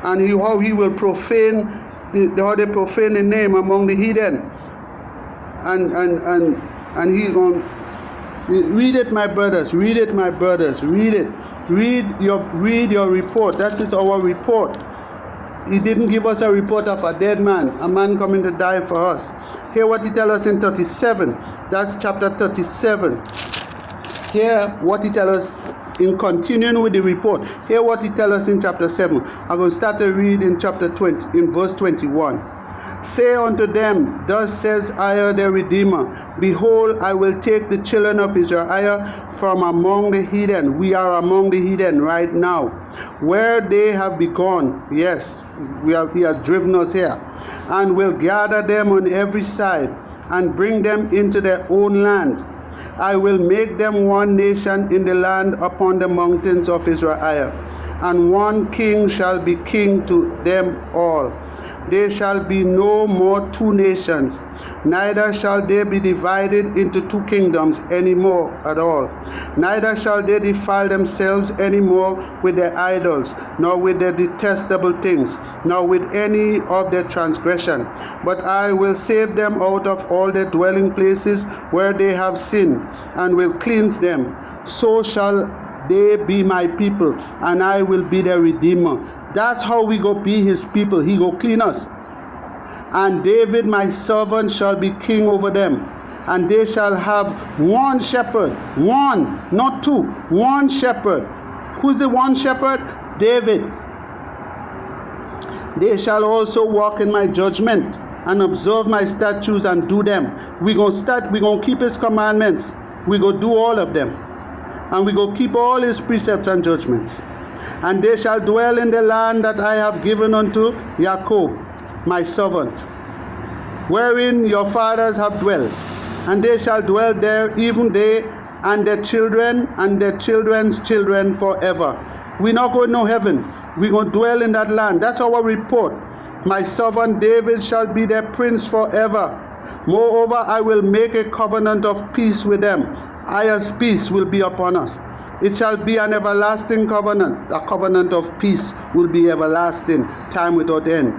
And how he will profane how they profane the name among the heathen. And he going, read it, my brothers, read it, my brothers, read it. Read your report. That is our report. He didn't give us a report of a dead man, a man coming to die for us. Hear what he tells us in 37. That's chapter 37. Hear what he tells us in continuing with the report. Hear what he tells us in chapter 7. I'm going to start to read in chapter 20, in verse 21. Say unto them, thus says I, their Redeemer, behold, I will take the children of Israel from among the heathen. We are among the heathen right now, where they have begun. Yes, he has driven us here, and will gather them on every side, and bring them into their own land. I will make them one nation in the land upon the mountains of Israel, and one king shall be king to them all. There shall be no more two nations, neither shall they be divided into two kingdoms any more at all. Neither shall they defile themselves any more with their idols, nor with their detestable things, nor with any of their transgression. But I will save them out of all their dwelling places where they have sinned, and will cleanse them. So shall they be my people, and I will be their Redeemer. That's how we go be his people. He go clean us. And David my servant shall be king over them. And they shall have one shepherd. One, not two. One shepherd. Who's the one shepherd? David. They shall also walk in my judgment, and observe my statutes and do them. We're going to keep his commandments. We're going to do all of them. And we're going to keep all his precepts and judgments. And they shall dwell in the land that I have given unto Jacob, my servant, wherein your fathers have dwelt. And they shall dwell there, even they and their children and their children's children forever. We're not going to heaven. We're going to dwell in that land. That's our report. My servant David shall be their prince forever. Moreover, I will make a covenant of peace with them. Ayah's peace will be upon us. It shall be an everlasting covenant. A covenant of peace will be everlasting, time without end,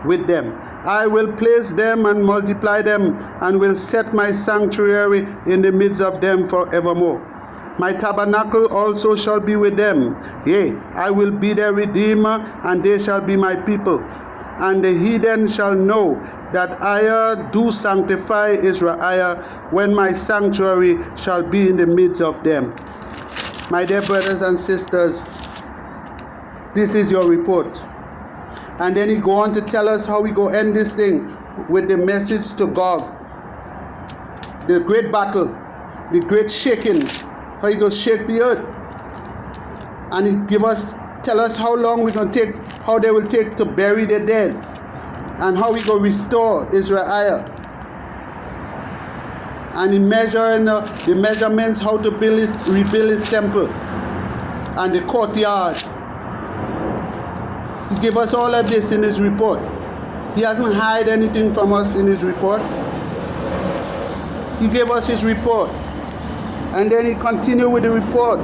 with them. I will place them and multiply them, and will set my sanctuary in the midst of them forevermore. My tabernacle also shall be with them. Yea, I will be their Redeemer, and they shall be my people. And the heathen shall know that I do sanctify Israel, when my sanctuary shall be in the midst of them. My dear brothers and sisters, this is your report. And then he go on to tell us how we go end this thing with the message to God. The great battle, the great shaking, how he go shake the earth. And he tell us how long we're going to take, how they will take to bury the dead, and how we go restore Israel. And he measuring the measurements, how to rebuild his temple and the courtyard. He gave us all of this in his report. He hasn't hide anything from us in his report. He gave us his report. And then he continued with the report.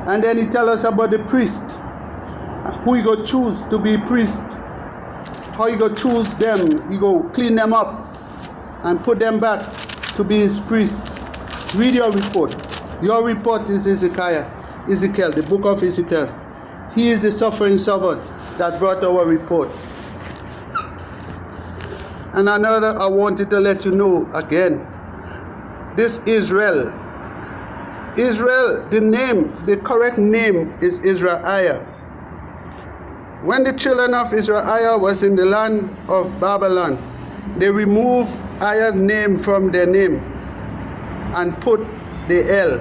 And then he tell us about the priest. Who he go choose to be priest. How he go choose them. He go clean them up and put them back to be his priest. Read your report. Your report is Ezekiel, the book of Ezekiel. He is the suffering servant. that brought our report. And another, I wanted to let you know again, this Israel, the correct name is EZER-IAH. When the children of EZER-IAH was in the land of Babylon, they removed Ayah's name from their name and put the L.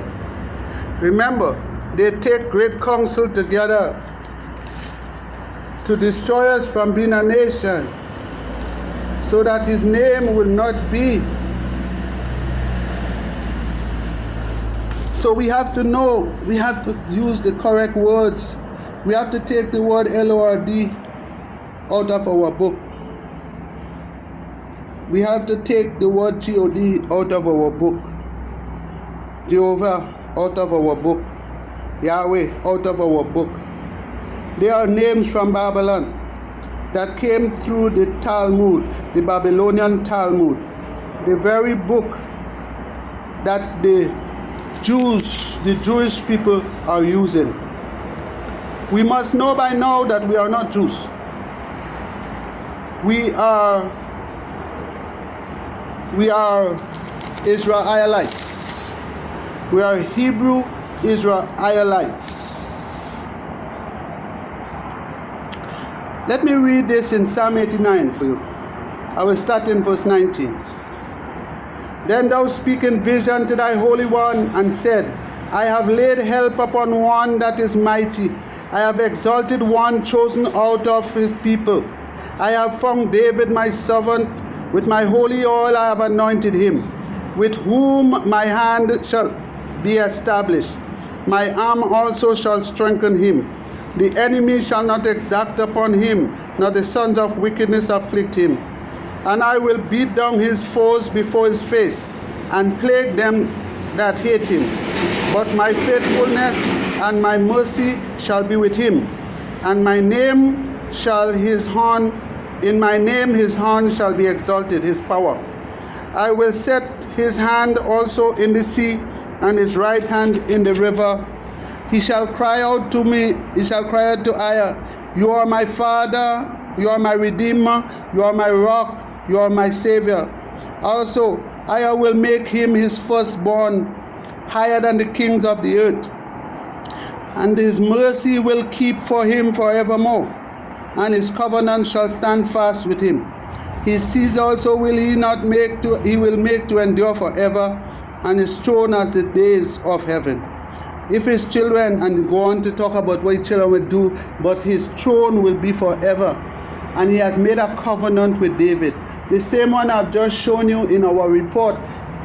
Remember, they take great counsel together to destroy us from being a nation, so that his name will not be. So we have to know, we have to use the correct words. We have to take the word Lord out of our book. We have to take the word God out of our book. Jehovah out of our book. Yahweh out of our book. There are names from Babylon that came through the Talmud, the Babylonian Talmud, the very book that the Jewish people are using. We must know by now that we are not Jews. We are Israelites. We are Hebrew Israelites. Let me read this in Psalm 89 for you. I will start in verse 19. Then thou speak in vision to thy Holy One, and said, I have laid help upon one that is mighty. I have exalted one chosen out of his people. I have found David my servant. With my holy oil I have anointed him, with whom my hand shall be established. My arm also shall strengthen him. The enemy shall not exact upon him, nor the sons of wickedness afflict him. And I will beat down his foes before his face, and plague them that hate him. But my faithfulness and my mercy shall be with him, and my name shall his horn, in my name his horn shall be exalted, his power. I will set his hand also in the sea, and his right hand in the river. He shall cry out to me, he shall cry out to Ayah, you are my Father, you are my Redeemer, you are my rock, you are my Savior. Also, Ayah will make him his firstborn, higher than the kings of the earth. And his mercy will keep for him forevermore, and his covenant shall stand fast with him. His seeds also will he will make to endure forever, and his throne as the days of heaven. If his children, and go on to talk about what his children will do, but his throne will be forever. And he has made a covenant with David, the same one I've just shown you in our report,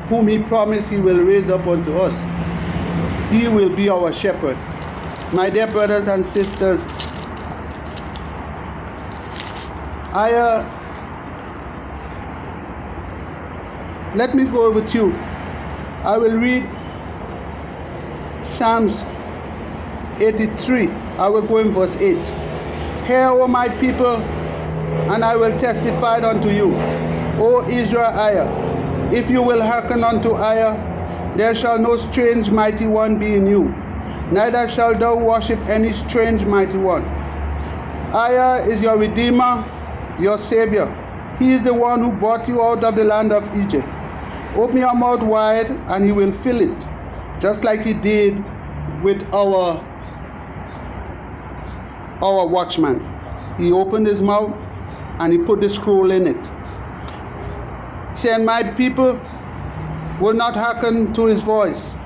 whom he promised he will raise up unto us. He will be our shepherd. My dear brothers and sisters, let me go with you. I will read Psalms 83. I will go in verse 8. Hear, O my people, and I will testify unto you, O EZER-IAH, if you will hearken unto Ayah, there shall no strange mighty one be in you, neither shalt thou worship any strange mighty one. Ayah is your Redeemer, your Savior. He is the one who brought you out of the land of Egypt. Open your mouth wide, and he will fill it, just like he did with our watchman. He opened his mouth and he put the scroll in it. Saying, my people will not hearken to his voice.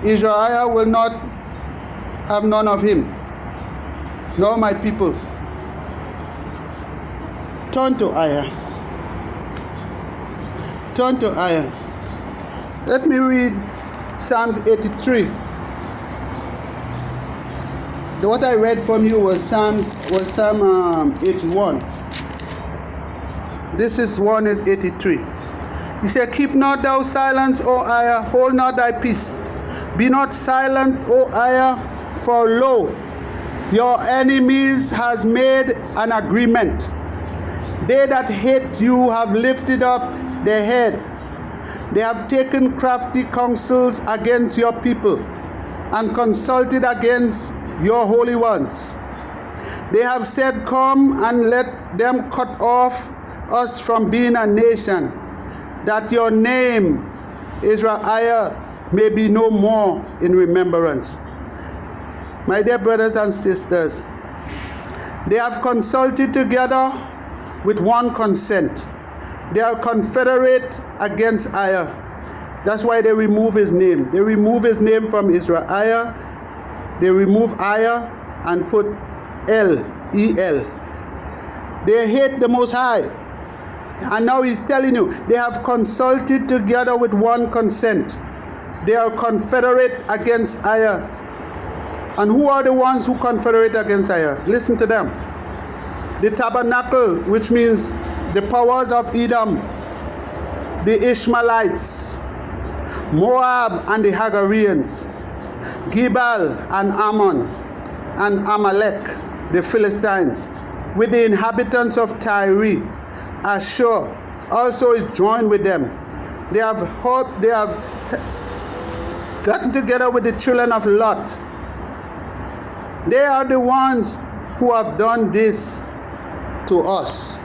EZER-IAH will not have none of him. No, my people, turn to Ayah. Turn to Ayah. Let me read Psalms 83. What I read from you was Psalm 81. This one is 83. He said, keep not thou silence, O Ayah, hold not thy peace. Be not silent, O Ayah, for lo, your enemies has made an agreement. They that hate you have lifted up their head. They have taken crafty counsels against your people, and consulted against your holy ones. They have said, come and let them cut off us from being a nation, that your name, EZER-IAH, may be no more in remembrance. My dear brothers and sisters, they have consulted together with one consent. They are confederate against IAH. That's why they remove his name. They remove his name from EZER-IAH. They remove IAH and put El. They hate the Most High. And now he's telling you, they have consulted together with one consent. They are confederate against IAH. And who are the ones who confederate against IAH? Listen to them. The tabernacle, which means the powers of Edom, the Ishmaelites, Moab and the Hagareans, Gibal and Ammon, and Amalek, the Philistines, with the inhabitants of Tyre. Ashur also is joined with them. They have gotten together with the children of Lot. They are the ones who have done this to us.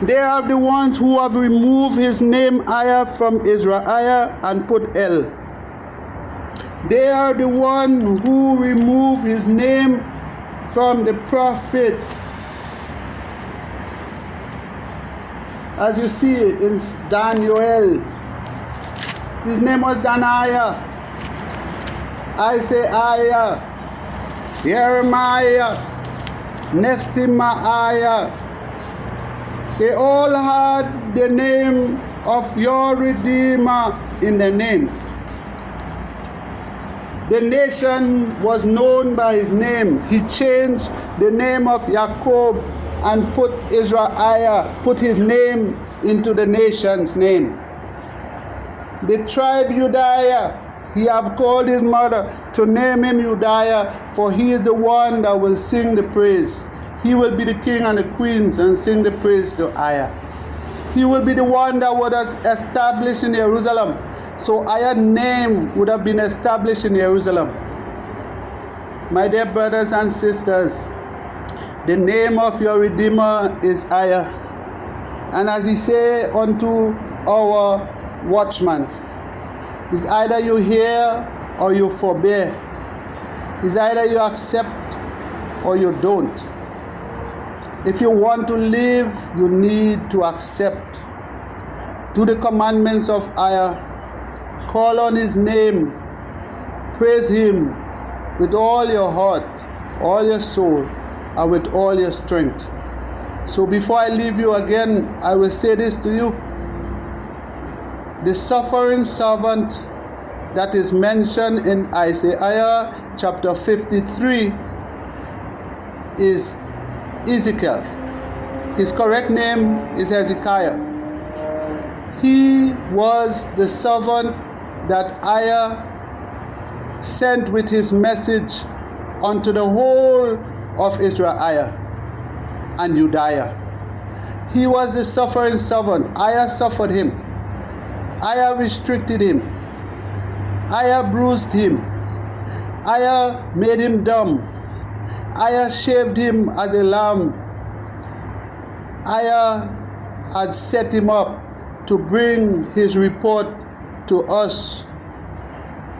They are the ones who have removed his name IAH from EZER-IAH and put El. They are the one who removed his name from the prophets. As you see in Daniel, his name was Daniah, Isaiah, Jeremiah, Nehemiah. They all had the name of your Redeemer in their name. The nation was known by his name. He changed the name of Jacob and put EZER-IAH, put his name into the nation's name. The tribe Judah, he have called his mother to name him Judah, for he is the one that will sing the praise. He will be the king and the queens and sing the praise to IAH. He will be the one that was established in Jerusalem. So IAH's name would have been established in Jerusalem. My dear brothers and sisters, the name of your Redeemer is IAH. And as he say unto our watchman, it's either you hear or you forbear. It's either you accept or you don't. If you want to live, you need to accept. Do the commandments of IAH. Call on his name. Praise him with all your heart, all your soul, and with all your strength. So before I leave you again, I will say this to you. The suffering servant that is mentioned in Isaiah chapter 53 is Ezekiel. His correct name is Hezekiah. He was the servant that IAH sent with his message unto the whole of EZER-IAH and Judea. He was the suffering servant. IAH suffered him. IAH restricted him. IAH bruised him. IAH made him dumb. IAH shaved him as a lamb. IAH had set him up to bring his report to us,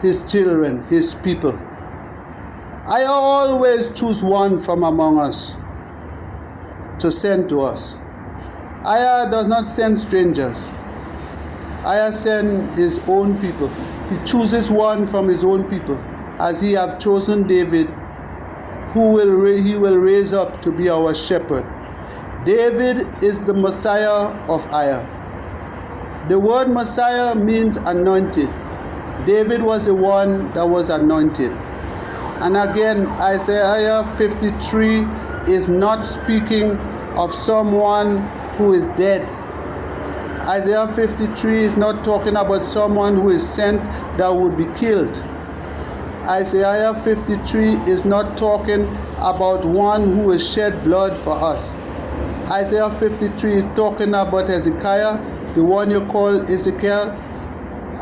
his children, his people. IAH always choose one from among us to send to us. IAH does not send strangers. IAH sends his own people. He chooses one from his own people, as he have chosen David, who he will raise up to be our shepherd. David is the Messiah of IAH. The word Messiah means anointed. David was the one that was anointed. And again, Isaiah 53 is not speaking of someone who is dead. Isaiah 53 is not talking about someone who is sent that would be killed. Isaiah 53 is not talking about one who has shed blood for us. Isaiah 53 is talking about Hezekiah, the one you call Ezekiel,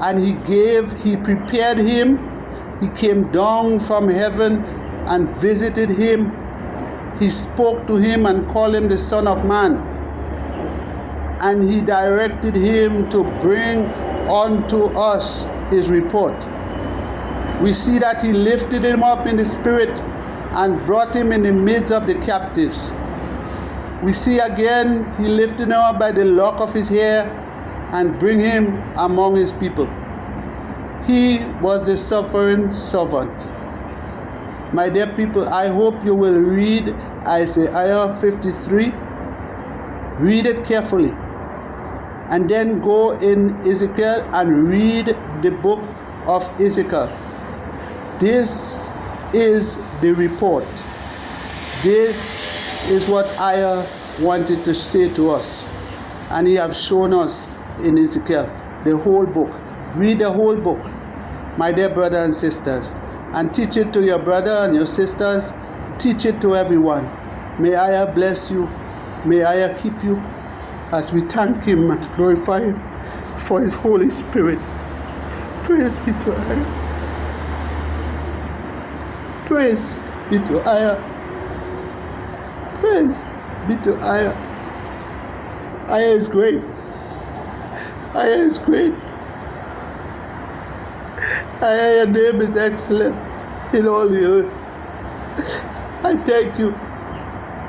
and he prepared him. He came down from heaven and visited him He spoke to him and called him the Son of Man. And he directed him to bring unto us his report. We see that he lifted him up in the spirit and brought him in the midst of the captives. We see again he lifted him up by the lock of his hair and bring him among his people. He was the suffering servant. My dear people, I hope you will read Isaiah 53. Read it carefully. And then go in Ezekiel and read the book of Ezekiel. This is the report. This is what I wanted to say to us. And he has shown us in Ezekiel the whole book. Read the whole book, my dear brothers and sisters, and teach it to your brother and your sisters. Teach it to everyone. May I bless you. May I keep you as we thank him and glorify him for his Holy Spirit. Praise be to Allah. Praise be to Allah. Praise be to Allah. Allah is great. Allah is great. Allah, your name is excellent in all the earth. I thank you.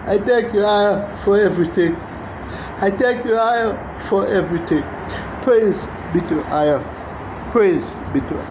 I thank you, Allah, for everything. I thank you, Allah, for everything. Praise be to Allah. Praise be to Allah.